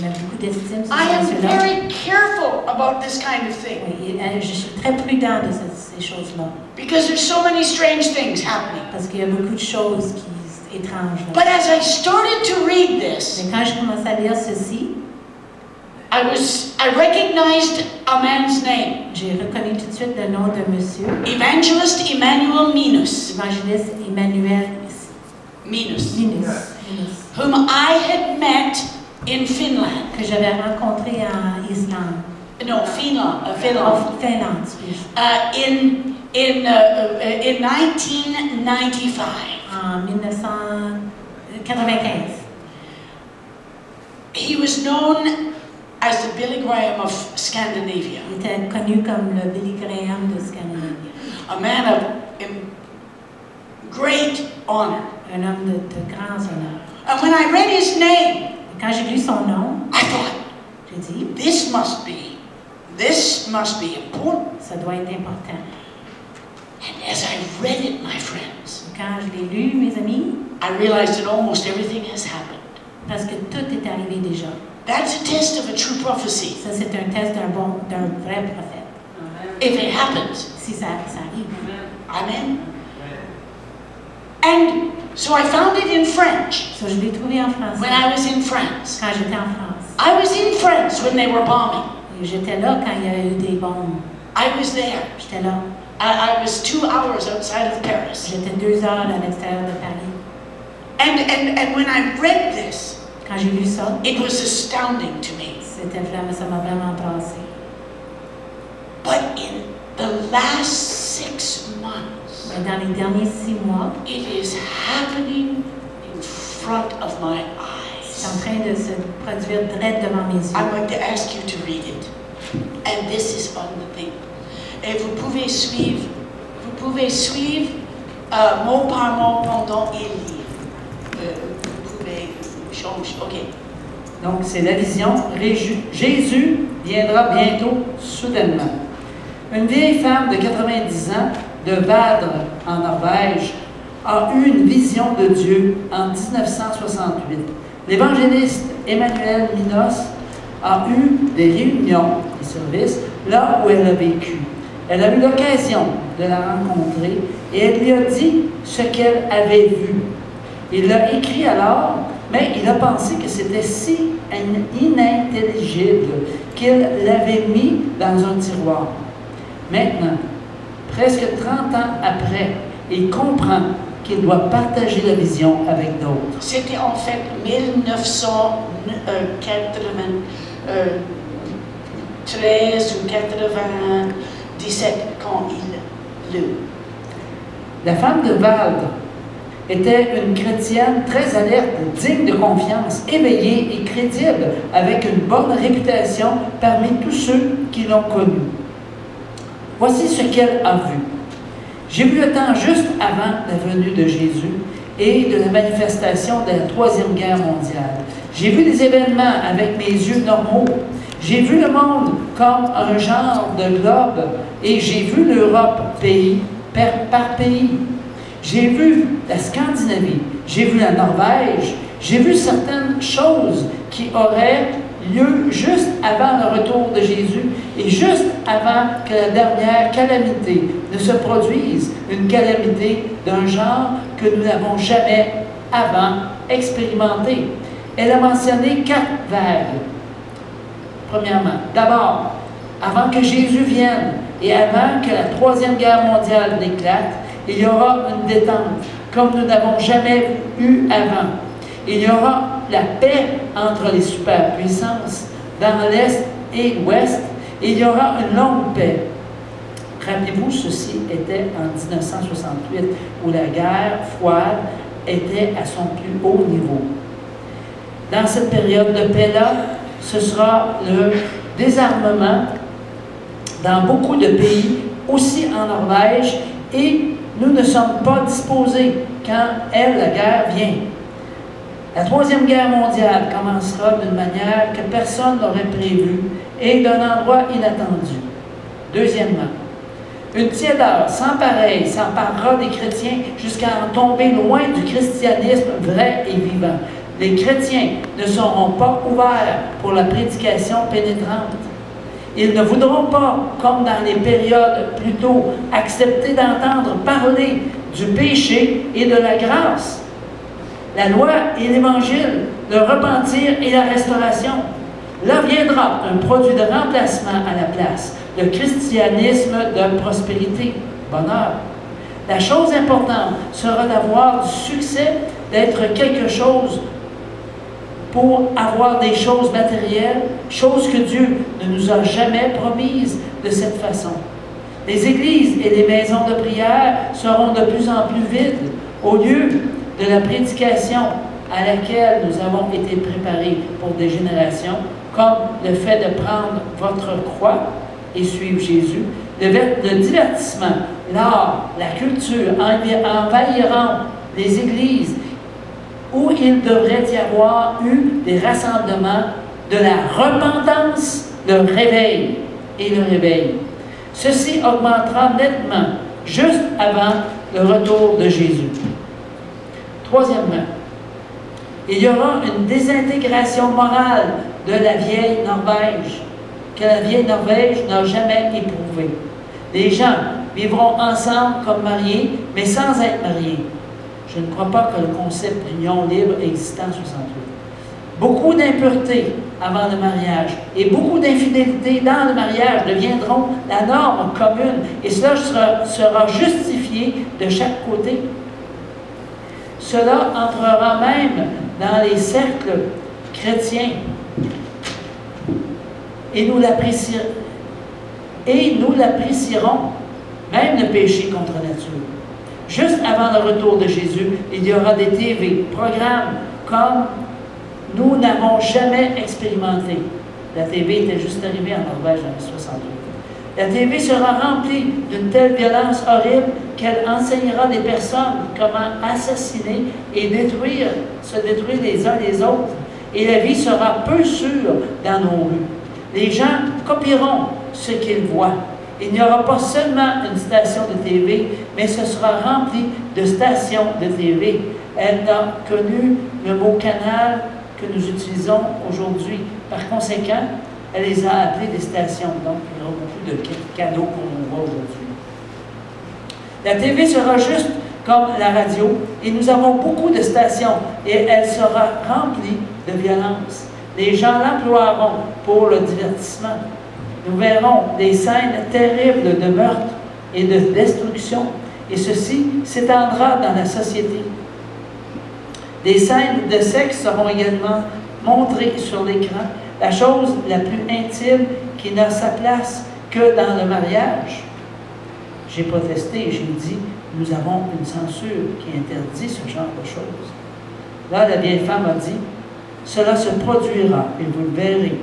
mets beaucoup d'estime sur I ce am monsieur-là. very careful about this kind of thing Oui, je suis très prudent de ces choses-là because there's so many strange things happening. parce qu'il y a beaucoup de choses qui étranges. Là. But as I started to read this, Mais quand je commençais à lire ceci, I recognized a man's name, j'ai reconnu tout de suite le nom de monsieur, Evangelist Emmanuel Minus, évangéliste Emmanuel Minus, Minus, whom I had met in Finland. que j'avais rencontré en Islande, No, Finland. en Finlande, excuse. In 1995. En 1995. He was known as the Billy Graham of Scandinavia, Il était connu comme le Billy Graham de Scandinavie, a man of great honor. un homme de grands honneurs. And when I read his name, Et quand j'ai lu son nom, I thought, j'ai dit, this must be important. ça doit être important. And as I read it, my friends, Et quand je l'ai lu, mes amis, I realized that almost everything has happened. parce que tout est arrivé déjà. That's a test of a true prophecy. Ça, c'est un test d'un vrai prophète. If it happens, Si ça arrive. amen. And so I found it in French Ça, je l'ai trouvé en français. when I was in France. Quand j'étais en France. I was in France when they were bombing. Et j'étais là quand il y a eu des bombes. I was there. J'étais là. I was 2 hours outside of Paris. J'étais 2 heures à l'extérieur de Paris. And when I read this, Quand j'ai lu ça, it was astounding to me. c'était vraiment, ça m'a vraiment brassé. But in the last 6 months, Mais dans les derniers 6 mois, it is happening in front of my c'est en eyes. train de se produire direct devant mes yeux. I'm going to ask you to read it. And this is on the thing. Et vous pouvez suivre mot par mot pendant et lire. Vous pouvez changer. OK. Donc, c'est la vision. Jésus viendra bientôt, soudainement. Une vieille femme de 90 ans, de Vadre, en Norvège, a eu une vision de Dieu en 1968. L'évangéliste Emmanuel Minos a eu des réunions, des services, là où elle a vécu. Elle a eu l'occasion de la rencontrer et elle lui a dit ce qu'elle avait vu. Il l'a écrit alors, mais il a pensé que c'était si inintelligible qu'il l'avait mis dans un tiroir. Maintenant, presque 30 ans après, il comprend qu'il doit partager la vision avec d'autres. C'était en fait 1999. 93 ou 97 quand il lut. La femme de Valdre était une chrétienne très alerte, digne de confiance, éveillée et crédible, avec une bonne réputation parmi tous ceux qui l'ont connue. Voici ce qu'elle a vu. J'ai vu le temps juste avant la venue de Jésus et de la manifestation de la Troisième Guerre mondiale. J'ai vu des événements avec mes yeux normaux. J'ai vu le monde comme un genre de globe et j'ai vu l'Europe pays par pays. J'ai vu la Scandinavie, j'ai vu la Norvège, j'ai vu certaines choses qui auraient lieu juste avant le retour de Jésus et juste avant que la dernière calamité ne se produise, une calamité d'un genre que nous n'avons jamais avant expérimenté. Elle a mentionné 4 vagues. Premièrement, d'abord, avant que Jésus vienne et avant que la Troisième Guerre mondiale n'éclate, il y aura une détente, comme nous n'avons jamais eu avant. Il y aura la paix entre les superpuissances, dans l'Est et l'Ouest. Il y aura une longue paix. Rappelez-vous, ceci était en 1968, où la guerre froide était à son plus haut niveau. Dans cette période de paix-là, ce sera le désarmement dans beaucoup de pays, aussi en Norvège, et nous ne sommes pas disposés quand la guerre vient. La Troisième Guerre mondiale commencera d'une manière que personne n'aurait prévue et d'un endroit inattendu. Deuxièmement, une tiédeur sans pareil s'emparera des chrétiens jusqu'à en tomber loin du christianisme vrai et vivant. Les chrétiens ne seront pas ouverts pour la prédication pénétrante. Ils ne voudront pas, comme dans les périodes plus tôt, accepter d'entendre parler du péché et de la grâce. La loi et l'Évangile, le repentir et la restauration. Là viendra un produit de remplacement à la place, le christianisme de prospérité, bonheur. La chose importante sera d'avoir du succès, d'être quelque chose pour avoir des choses matérielles, choses que Dieu ne nous a jamais promises de cette façon. Les églises et les maisons de prière seront de plus en plus vides, au lieu de la prédication à laquelle nous avons été préparés pour des générations, comme le fait de prendre votre croix et suivre Jésus. Le divertissement, l'art, la culture envahiront les églises où il devrait y avoir eu des rassemblements de la repentance, le réveil et le réveil. Ceci augmentera nettement juste avant le retour de Jésus. Troisièmement, il y aura une désintégration morale de la vieille Norvège, que la vieille Norvège n'a jamais éprouvée. Les gens vivront ensemble comme mariés, mais sans être mariés. Je ne crois pas que le concept d'union libre existait en 68. Beaucoup d'impureté avant le mariage et beaucoup d'infidélité dans le mariage deviendront la norme commune et cela sera justifié de chaque côté. Cela entrera même dans les cercles chrétiens et nous l'apprécierons, même le péché contre nature. Juste avant le retour de Jésus, il y aura des TV, programmes comme nous n'avons jamais expérimenté. La TV était juste arrivée en Norvège en 1968. La TV sera remplie d'une telle violence horrible qu'elle enseignera des personnes comment assassiner et se détruire les uns les autres. Et la vie sera peu sûre dans nos rues. Les gens copieront ce qu'ils voient. Il n'y aura pas seulement une station de TV, mais ce sera rempli de stations de TV. Elle a connu le mot canal que nous utilisons aujourd'hui. Par conséquent, elle les a appelées des stations. Donc, il y aura beaucoup de canaux qu'on voit aujourd'hui. La TV sera juste comme la radio, et nous avons beaucoup de stations, et elle sera remplie de violence. Les gens l'emploieront pour le divertissement. Nous verrons des scènes terribles de meurtre et de destruction, et ceci s'étendra dans la société. Des scènes de sexe seront également montrée sur l'écran, la chose la plus intime qui n'a sa place que dans le mariage. J'ai protesté et j'ai dit, nous avons une censure qui interdit ce genre de choses. Là, la vieille femme a dit, cela se produira et vous le verrez.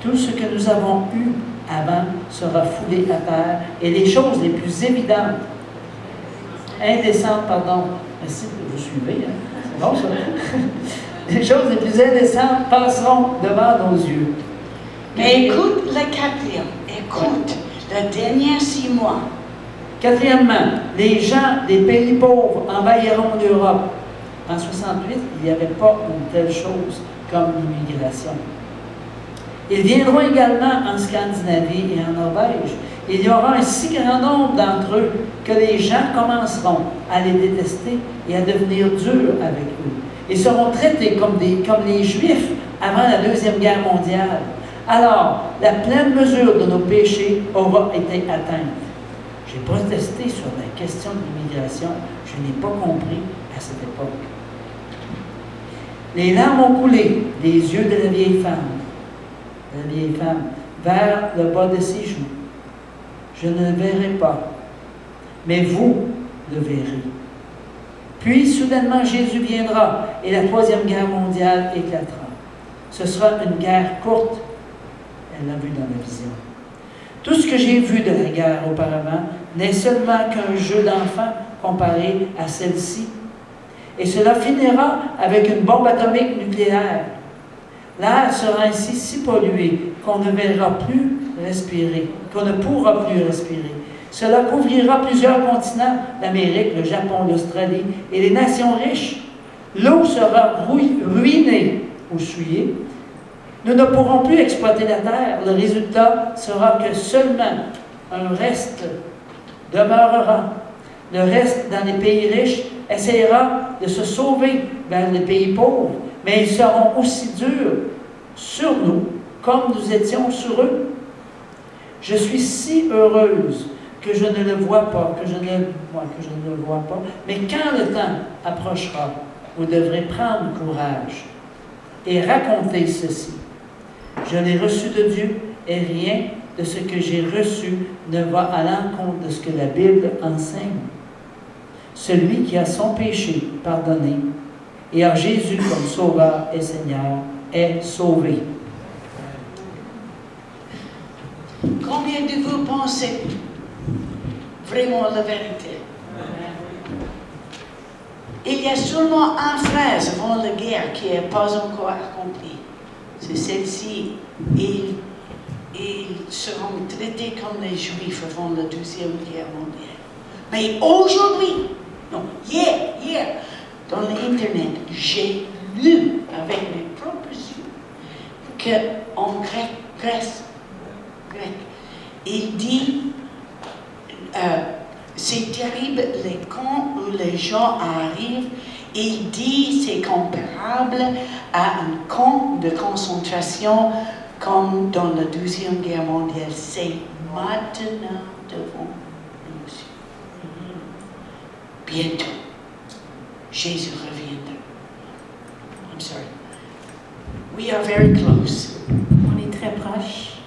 Tout ce que nous avons eu avant sera foulé à terre et les choses les plus évidentes, indécentes, pardon, merci, vous suivez, hein? C'est bon ça? Les choses les plus indécentes passeront devant nos yeux. Mais écoute le quatrième, écoute, le dernier 6 mois. Quatrièmement, les gens des pays pauvres envahiront l'Europe. En 68, il n'y avait pas une telle chose comme l'immigration. Ils viendront également en Scandinavie et en Norvège. Il y aura un si grand nombre d'entre eux que les gens commenceront à les détester et à devenir durs avec eux. Ils seront traités comme les Juifs avant la Deuxième Guerre mondiale. Alors, la pleine mesure de nos péchés aura été atteinte. J'ai protesté sur la question de l'immigration. Je n'ai pas compris à cette époque. Les larmes ont coulé des yeux de la vieille femme, vers le bas de ses joues. Je ne le verrai pas, mais vous le verrez. Puis, soudainement, Jésus viendra et la Troisième Guerre mondiale éclatera. Ce sera une guerre courte. Elle l'a vu dans la vision. Tout ce que j'ai vu de la guerre auparavant n'est seulement qu'un jeu d'enfant comparé à celle-ci. Et cela finira avec une bombe atomique nucléaire. L'air sera ainsi si pollué qu'on ne verra plus respirer, qu'on ne pourra plus respirer. Cela couvrira plusieurs continents, l'Amérique, le Japon, l'Australie et les nations riches. L'eau sera ruinée ou souillée. Nous ne pourrons plus exploiter la terre. Le résultat sera que seulement un reste demeurera. Le reste, dans les pays riches, essaiera de se sauver vers les pays pauvres, mais ils seront aussi durs sur nous comme nous étions sur eux. Je suis si heureuse que je ne le vois pas, mais quand le temps approchera, vous devrez prendre courage et raconter ceci. Je l'ai reçu de Dieu et rien de ce que j'ai reçu ne va à l'encontre de ce que la Bible enseigne. Celui qui a son péché pardonné et a Jésus comme Sauveur et Seigneur est sauvé. Combien de vous pensez vraiment la vérité? Il y a seulement une phrase avant la guerre qui n'est pas encore accomplie. C'est celle-ci. Ils seront traités comme les Juifs avant la Deuxième Guerre mondiale. Mais aujourd'hui, non, hier, dans l'Internet, j'ai lu avec mes propres yeux qu'en Grèce, il dit, c'est terrible les camps où les gens arrivent. Il dit c'est comparable à un camp de concentration comme dans la Deuxième Guerre mondiale. C'est maintenant devant nous. Bientôt, Jésus reviendra. I'm sorry. We are very close. On est très proche.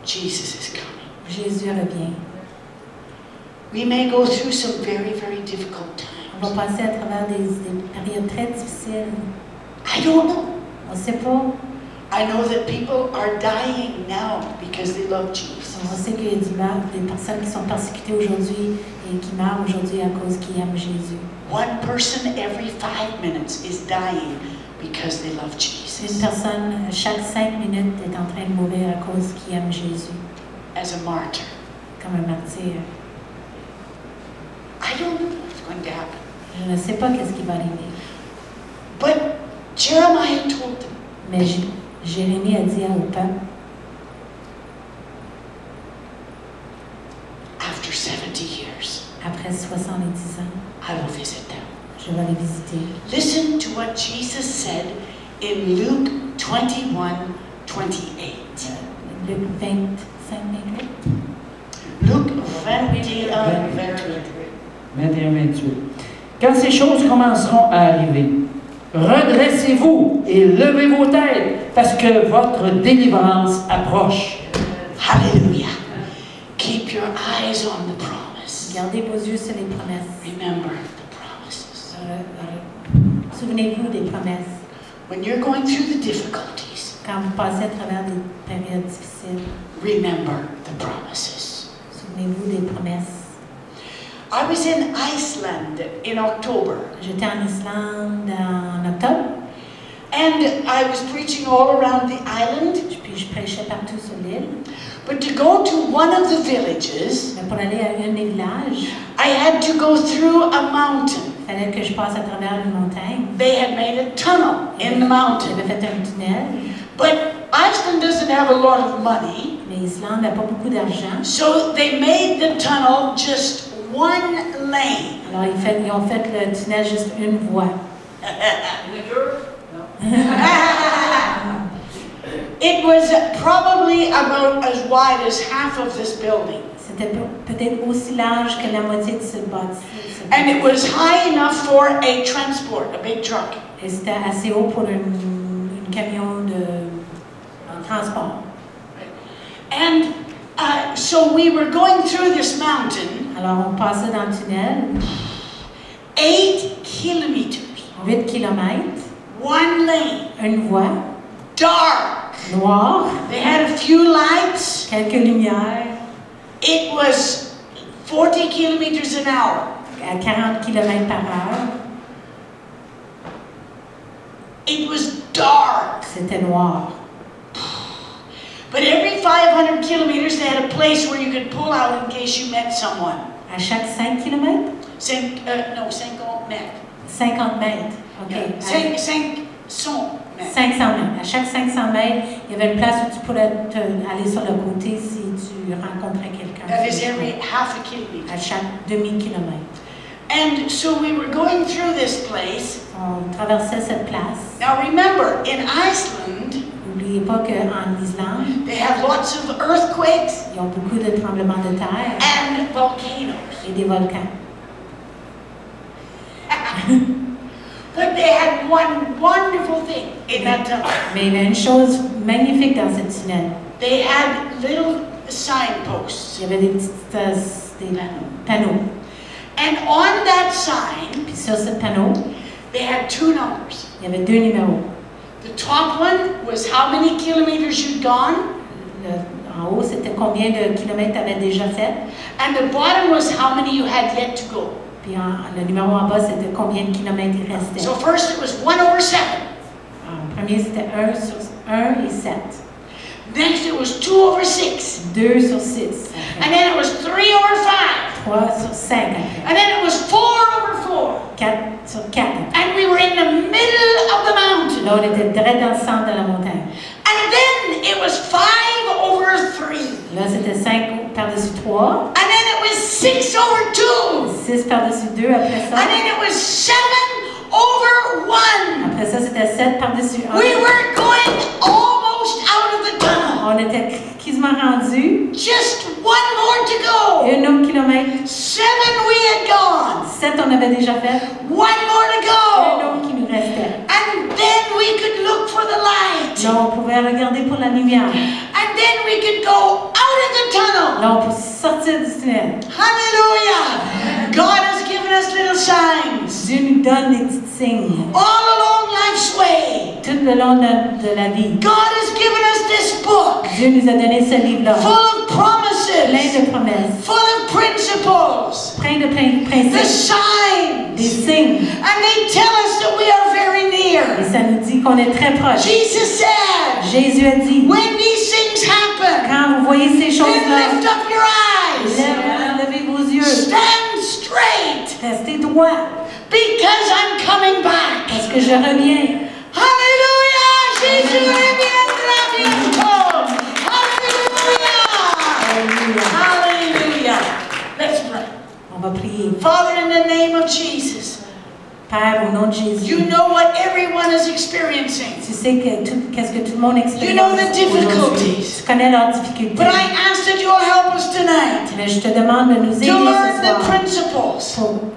Jesus is coming. Jésus revient. We may go through some very, very difficult times. On va passer à travers des périodes très difficiles. I don't know. On ne sait pas. I know that people are dying now because they love Jesus. On sait qu'il y a des personnes qui sont persécutées aujourd'hui et qui meurent aujourd'hui à cause qu'ils aiment Jésus. One person every 5 minutes is dying because they love Jesus. Une personne chaque 5 minutes est en train de mourir à cause qu'ils aiment Jésus. As a martyr. Comme un martyr. I don't know what's going to happen. Je ne sais pas qu'est-ce qui va arriver. But Jeremiah told them. Mais Jérémie a dit au peuple, after 70 years, après 70 ans, I will visit them. Je vais les visiter. Listen to what Jesus said in Luke 21:28. Luc 25, 28. Luc 21:28. 21-28. Quand ces choses commenceront à arriver, Redressez-vous et levez vos têtes, parce que votre délivrance approche. Hallelujah. Keep your eyes on the promise. Gardez vos yeux sur les promesses. Remember the promises. Souvenez-vous des promesses. When you're going through the difficulties, Quand vous passez à travers des périodes difficiles, remember the promises. souvenez-vous des promesses. I was in Iceland in October, J'étais en Islande en octobre, and I was preaching all around the island. puis je prêchais partout sur l'île. But to go to one of the villages, Mais pour aller à un des villages, I had to go through a mountain. il fallait que je passe à travers une montagne. They had made a tunnel in the mountain. J'avais fait un tunnel, But Iceland doesn't have a lot of money, mais l'Islande n'a pas beaucoup d'argent. so they made the tunnel just one lane. Alors ils ont fait le tunnel juste une voie. It was probably about as wide as half of this building. C'était peut-être aussi large que la moitié de ce bâtiment. And it was high enough for a transport, a big truck. Et c'était assez haut pour un camion en transport. And so we were going through this mountain, Alors on passait dans le tunnel, 8 kilometers, 8 kilomètres, one lane, une voie, dark. noire, They had a few lights. quelques lumières, It was 40 kilometers an hour. à 40 km par heure. It was dark. C'était noir. But every 500 kilometers, they had a place where you could pull out in case you met someone. À chaque 5 km? 50 mètres. 50 mètres. OK. Yeah. À 500 mètres. 500 mètres. À chaque 500 mètres, il y avait une place où tu pourrais aller sur le côté si tu rencontrais quelqu'un. That is every half a kilometer. À chaque demi-kilomètre. And so we were going through this place. On traversait cette place. Now remember, in Iceland, N'oubliez pas qu'en Islande, they have lots of earthquakes ils ont beaucoup de tremblements de terre and volcanoes. et des volcans. But they had one wonderful thing in that tunnel. Mais il y avait une chose magnifique dans cette tunnel. They had little signposts. Il y avait des panneaux. And on that sign, Puis sur ce panneau, they had 2 numbers. il y avait 2 numéros. The top one was how many kilometers you'd gone, En haut, c'était combien de kilomètres tu avais déjà fait. and the bottom was how many you had yet to go. Puis le numéro en bas, c'était combien de kilomètres il restait. So first it was 1/7. En premier, c'était 1 sur 1 et 7. Next it was 2/6. 2 sur 6. And then it was 3/5. 3 sur 5 après. And then it was 4/4. 4 sur 4 après. And we were in the middle of the mountain. Là, on était direct dans le centre de la montagne. And then it was 5/3. Là, c'était 5 par-dessus 3. And then it was 6/2. 6 par-dessus 2 après ça. And then it was 7/1. Après ça, c'était 7 par-dessus 1. We were going almost out of the tunnel. On était quasiment rendus. Just one more to go. Un autre kilomètre. 7 we had gone. 7, on avait déjà fait. One more to Un go. autre qui nous restait. And then we could look for the light. Là, on pouvait regarder pour la lumière. And then we could go out of the tunnel. Là, on pouvait sortir du tunnel. Hallelujah. God has given us little signs Dieu nous donne des petits signes. all along life's way. Tout le long de la vie. God has given us this book Dieu nous a donné ce livre-là. full of Plein promises, de promesses. full of principles, Plein de the principes. Des signs. signes. And they tell us that we are very Et near. ça nous dit qu'on est très proche. Jesus said, Jésus a dit, when these things happen, quand vous voyez ces then choses-là, lift up your eyes, levez vos yeux. stand straight, Restez droit. because I'm coming back. Parce que je reviens. Hallelujah! Jésus reviendra bientôt. Hallelujah! Hallelujah! Let's pray. On va prier. Father, in the name of Jesus, Père, au nom de Jésus, you know what everyone is experiencing. tu sais qu'est-ce que tout le monde expérimente. You know the aujourd'hui. difficulties. Tu connais leurs difficultés. But I ask that you'll help us tonight Mais je te demande de nous aider to learn ce the soir principles,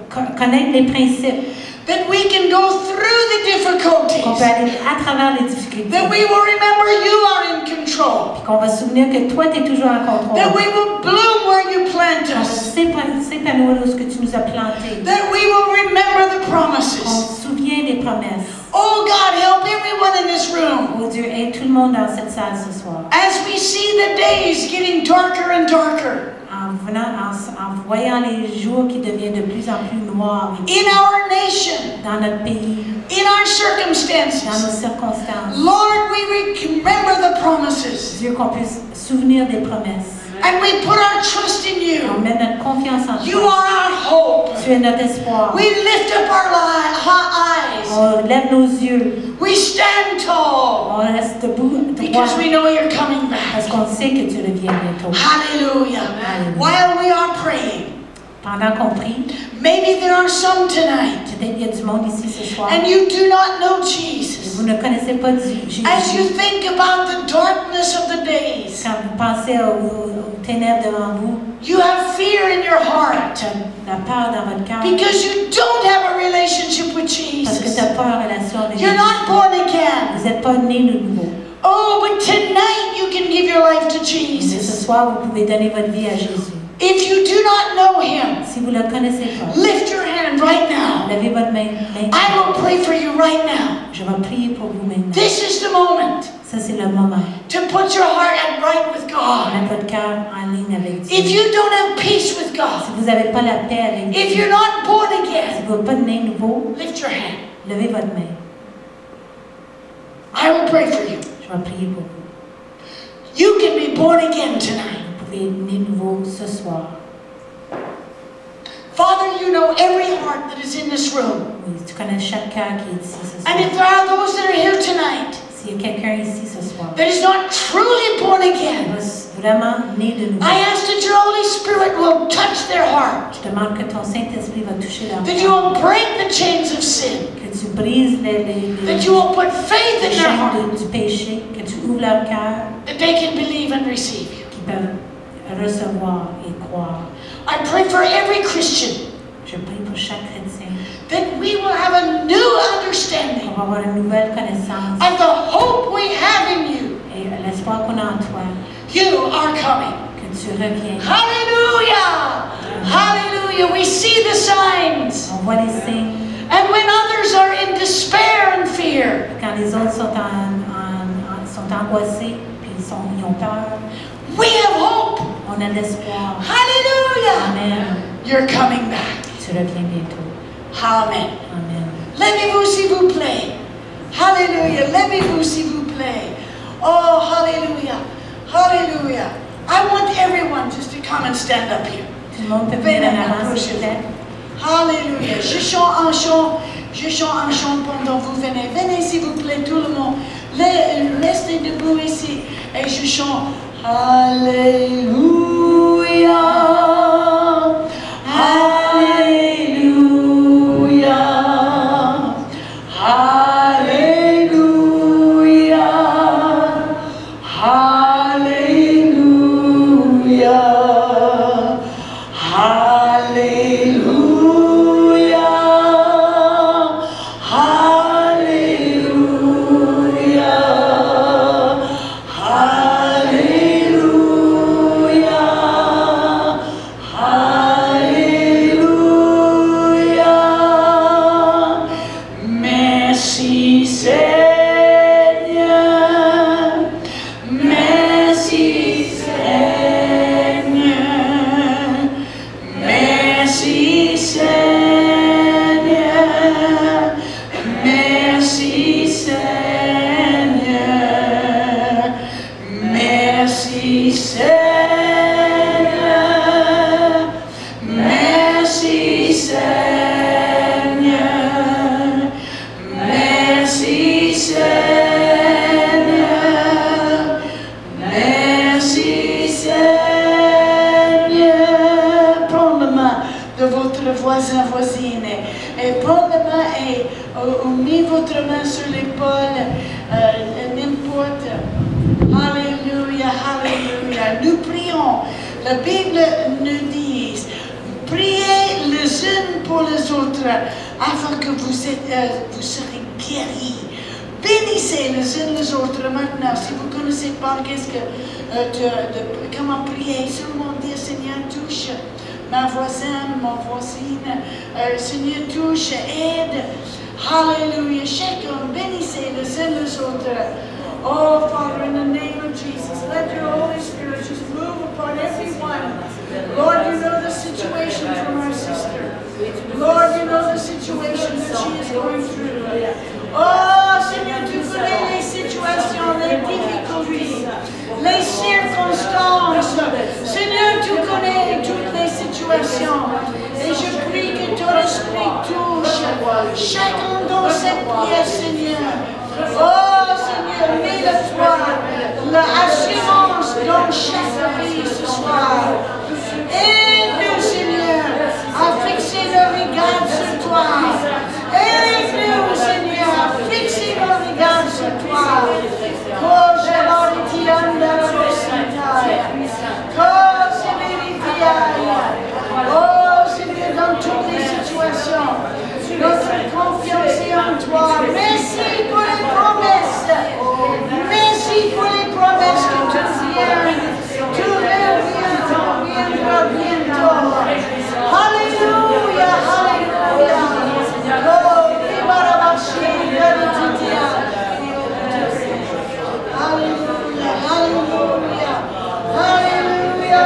pour connaître les principes, That we can go through the difficulties. Qu'on peut aller à travers les difficultés. That we will remember you are in control. Puis qu'on va se souvenir que toi, tu es toujours en contrôle. That we will bloom where you plant On va us. s'épanouir où ce que tu nous as planté. That we will remember the On promises. se souvient des promesses. Oh God, help everyone in this room. Oh Dieu, aide tout le monde dans cette salle ce soir. As we see the days getting darker and darker. En voyant les jours qui deviennent de plus en plus noirs In our nation. dans notre pays, In our dans circumstances. nos circonstances. Lord, we remember the promises. Dieu, qu'on puisse souvenir des promesses. And we put our trust in On you. met notre confiance en You toi. are our hope. Tu es notre espoir. We lift up our eyes. On lève nos yeux. We stand tall. On reste debout, droit, Because we know you're coming parce back. qu'on sait que tu reviens bientôt. Hallelujah. Hallelujah. While we are praying, Pendant qu'on prie, maybe there are some tonight, peut-être il y a du monde ici ce soir. and you do not know Et Jesus. vous ne connaissez pas Jésus. As you think about the darkness of the days, Quand vous pensez aux ténèbres devant vous, you have fear in your heart tu as la peur dans votre cœur because you don't have a relationship with parce que Jesus. tu n'as pas une relation avec You're Jésus. not born again. Vous n'êtes pas né de nouveau. Oh, but tonight you can give your life to Mais ce Jesus. soir, vous pouvez donner votre vie à Jésus. If you do not know Him, Si vous ne le connaissez pas, lift your hand right now. levez votre main. I will pray for you right now. Je vais prier pour vous maintenant. This is the moment Ça, c'est le moment. to put your heart at right with God. Mettre votre cœur en ligne avec Dieu. If you don't have peace with Si God, vous n'avez pas la paix avec if Dieu, you're not born si again, vous n'êtes pas né nouveau, lift your hand. levez votre main. I will pray for you. Je vais prier pour vous. You can be born again tonight. Vous pouvez être né nouveau ce soir. Father, you know every heart that is in this room. Oui, tu connais chaque cœur qui est ici ce soir. And if there are those that are here tonight S'il y a quelqu'un ici ce soir that is not truly born qui again, est vraiment né de nouveau, I ask that your Holy Spirit will touch their heart, je demande que ton Saint-Esprit va toucher leur that you cœur, will break the chains of sin, que tu brises les that you will put faith in their heart, chaînes du péché, que tu ouvres leur cœur, that they can believe and receive you. qu'ils peuvent recevoir et croire. I pray for every Christian Je prie pour chaque chrétien that we will have a new understanding qu'on va avoir une nouvelle connaissance of the hope we have in you. et l'espoir qu'on a en toi, You are coming. que tu reviens. Hallelujah! Hallelujah! We see the signs. On voit les signes. And when others are in despair and fear, Quand les autres sont angoissés puis ils ont peur, we have hope. on a l'espoir. Hallelujah! Amen. You're coming back. Tu reviens bientôt. Amen. Amen. Levez-vous s'il vous plaît. Hallelujah. Levez-vous s'il vous plaît. Oh, hallelujah. Hallelujah. I want everyone just to come and stand up here. Tout le monde peut venir en avant, s'il vous plaît. Hallelujah. Je chante un chant pendant vous venez. Venez s'il vous plaît, tout le monde. Restez debout ici et je chante. Hallelujah. Hallelujah. Hallelujah. Hallelujah. Hallelujah. voisine et prends la main et mis votre main sur l'épaule, n'importe. Alléluia, alléluia. Nous prions. La Bible nous dit, priez les uns pour les autres afin que vous serez guéris. Bénissez les uns les autres maintenant. Si vous ne connaissez pas comment prier, seulement dire Seigneur, touche ma voisine, mon voisine. Seigneur, touche, aide. Hallelujah. Chacun, bénissez les uns les autres. Oh, Father, in the name of Jesus, let your Holy Spirit just move upon everyone. Lord, you know the situation from our sister. Lord, you know the situation that she is going through. Oh, Seigneur, tu connais les situations, les difficultés, les circonstances. Seigneur, tu connais toutes les situations. Et je prie que ton esprit touche chacun dans cette prière, Seigneur. Oh, Seigneur, mets-le-toi, l'assurance dans chaque vie ce soir. Aide-nous, Seigneur, à fixer nos regards sur toi. Aide-nous, Seigneur, à fixer nos regards sur toi. Oh, Seigneur, dans toutes les situations, notre confiance est en toi. Merci pour les promesses. Merci pour les promesses que tu viens. Tu reviendras bientôt. Alléluia, alléluia. Oh, alléluia, alléluia, alléluia.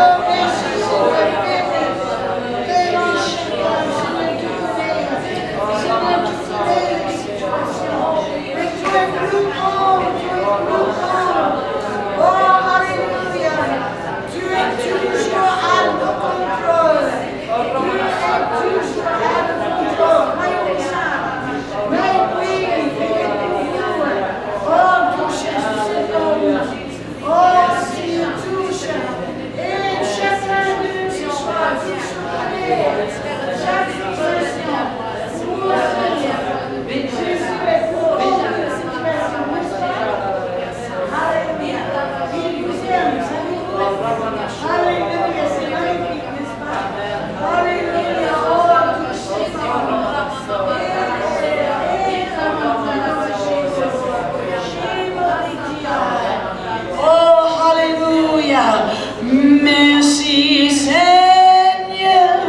Merci, Seigneur.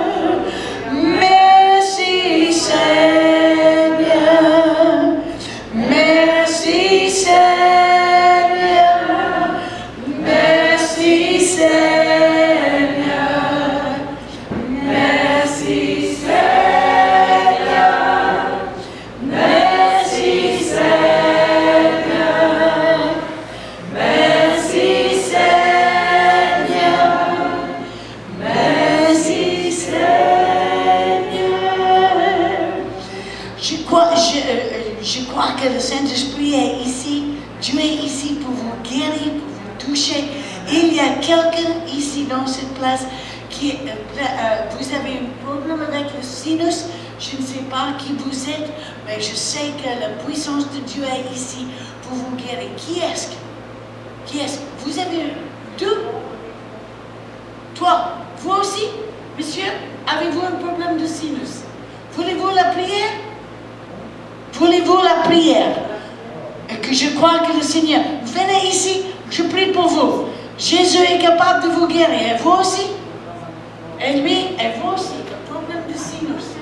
Merci Seigneur, merci Seigneur, merci Seigneur, merci Seigneur, merci Seigneur, merci Seigneur, merci Je crois que le Saint-Esprit est ici. Dieu est ici pour vous guérir, pour vous toucher. Il y a quelqu'un ici dans cette place qui, vous avez un problème avec le sinus. Je ne sais pas qui vous êtes, mais je sais que la puissance de Dieu est ici pour vous guérir. Qui est-ce que? Vous avez deux? Toi, vous aussi? Monsieur, avez-vous un problème de sinus? Voulez-vous la prière? Voulez-vous la prière? Et que je crois que le Seigneur, venez ici, je prie pour vous. Jésus est capable de vous guérir. Et vous aussi? Et lui, et vous aussi, le problème de sinus.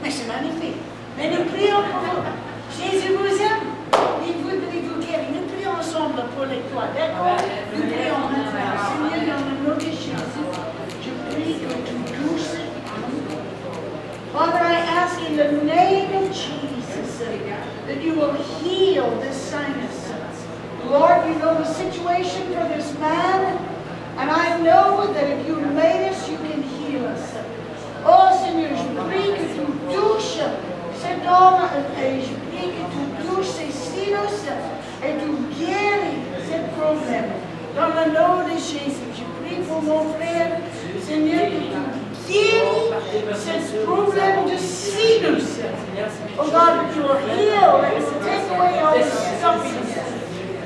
Mais c'est magnifique. Mais nous prions pour vous. Jésus vous aime. Il voudrait vous guérir. Nous prions ensemble pour les trois. D'accord? Nous prions maintenant. Seigneur, dans le nom de Jésus, je prie que tu touches. Father, I ask in the name of Jesus that you will heal this sinus. Lord, you know the situation for this man, and I know that if you made us, you can heal us. Oh Seigneur, je prie que tu touches cet homme, et je prie que tu touches ses sinus, et tu guéris ce problème. Dans le nom de Jésus, je prie pour mon frère, Seigneur, que tu guéris ce problème de sinus. Oh God, that you will heal and take away all the suffering.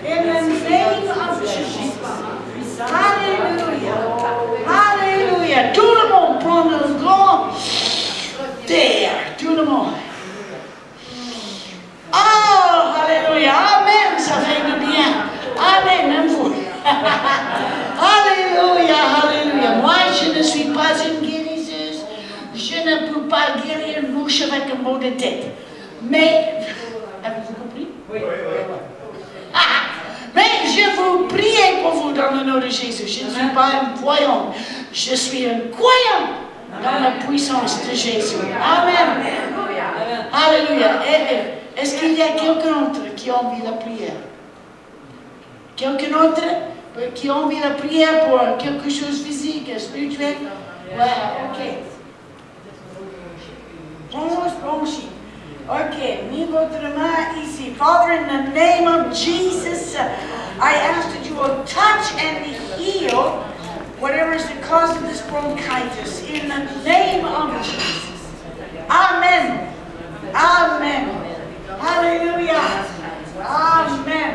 In the name of Jesus. Hallelujah. Hallelujah. pas guérir une bouche avec un mot de tête. Mais, avez-vous compris? Oui. Mais je vous prie pour vous dans le nom de Jésus. Je ne suis pas un voyant. Je suis un croyant dans la puissance de Jésus. Amen. Alléluia. Est-ce qu'il y a quelqu'un d'autre qui a envie de la prière? Quelqu'un d'autre qui a envie de la prière pour quelque chose de physique, spirituel? Ouais, ok. Franchi. Ok, mis votre main ici. Father, in the name of Jesus, I ask that you will touch and heal whatever is the cause of this bronchitis. In the name of Jesus. Amen. Amen. Hallelujah. Amen.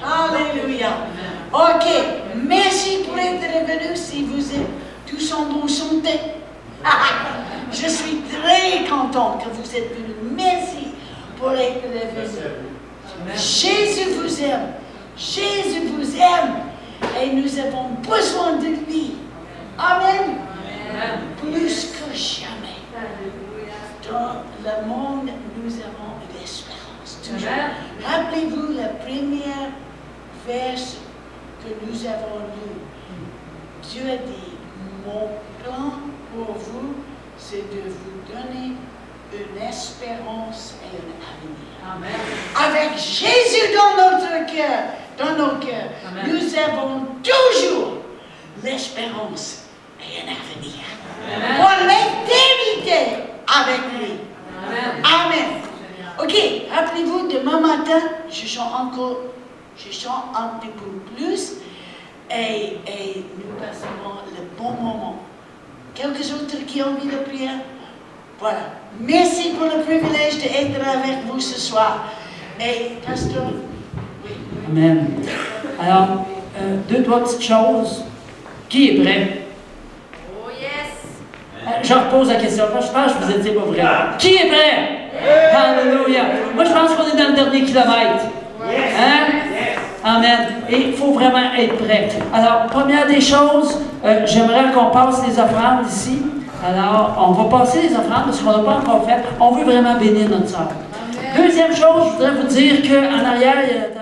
Hallelujah. Ok, merci pour être venu si vous êtes tous en bonne santé. Je suis très content que vous êtes venus. Merci pour être venus. Jésus vous aime. Jésus vous aime. Et nous avons besoin de lui. Amen. Plus que jamais. Dans le monde, nous avons l'espérance. Rappelez-vous la première verse que nous avons lu. Dieu a dit, mon plan pour vous, c'est de vous donner une espérance et un avenir. Amen. Avec Jésus dans notre cœur, dans nos cœurs, nous avons toujours l'espérance et un avenir. Amen. Pour l'éternité avec lui. Amen. Amen. Ok, rappelez-vous, demain matin, je chante un petit peu plus et nous passerons le bon moment. Quelques autres qui ont envie de prier? Voilà. Merci pour le privilège d'être avec vous ce soir. Et, pasteur, oui. Amen. Alors, trois petites choses. Qui est prêt? Oh yes! Je repose la question. Je pense que vous étiez pas vrai. Qui est prêt? Alléluia. Moi, je pense qu'on est dans le dernier kilomètre. Hein? Amen. Et il faut vraiment être prêt. Alors, première des choses, j'aimerais qu'on passe les offrandes ici. Alors, on va passer les offrandes parce qu'on n'a pas encore fait. On veut vraiment bénir notre sœur. Deuxième chose, je voudrais vous dire qu'en arrière, il y a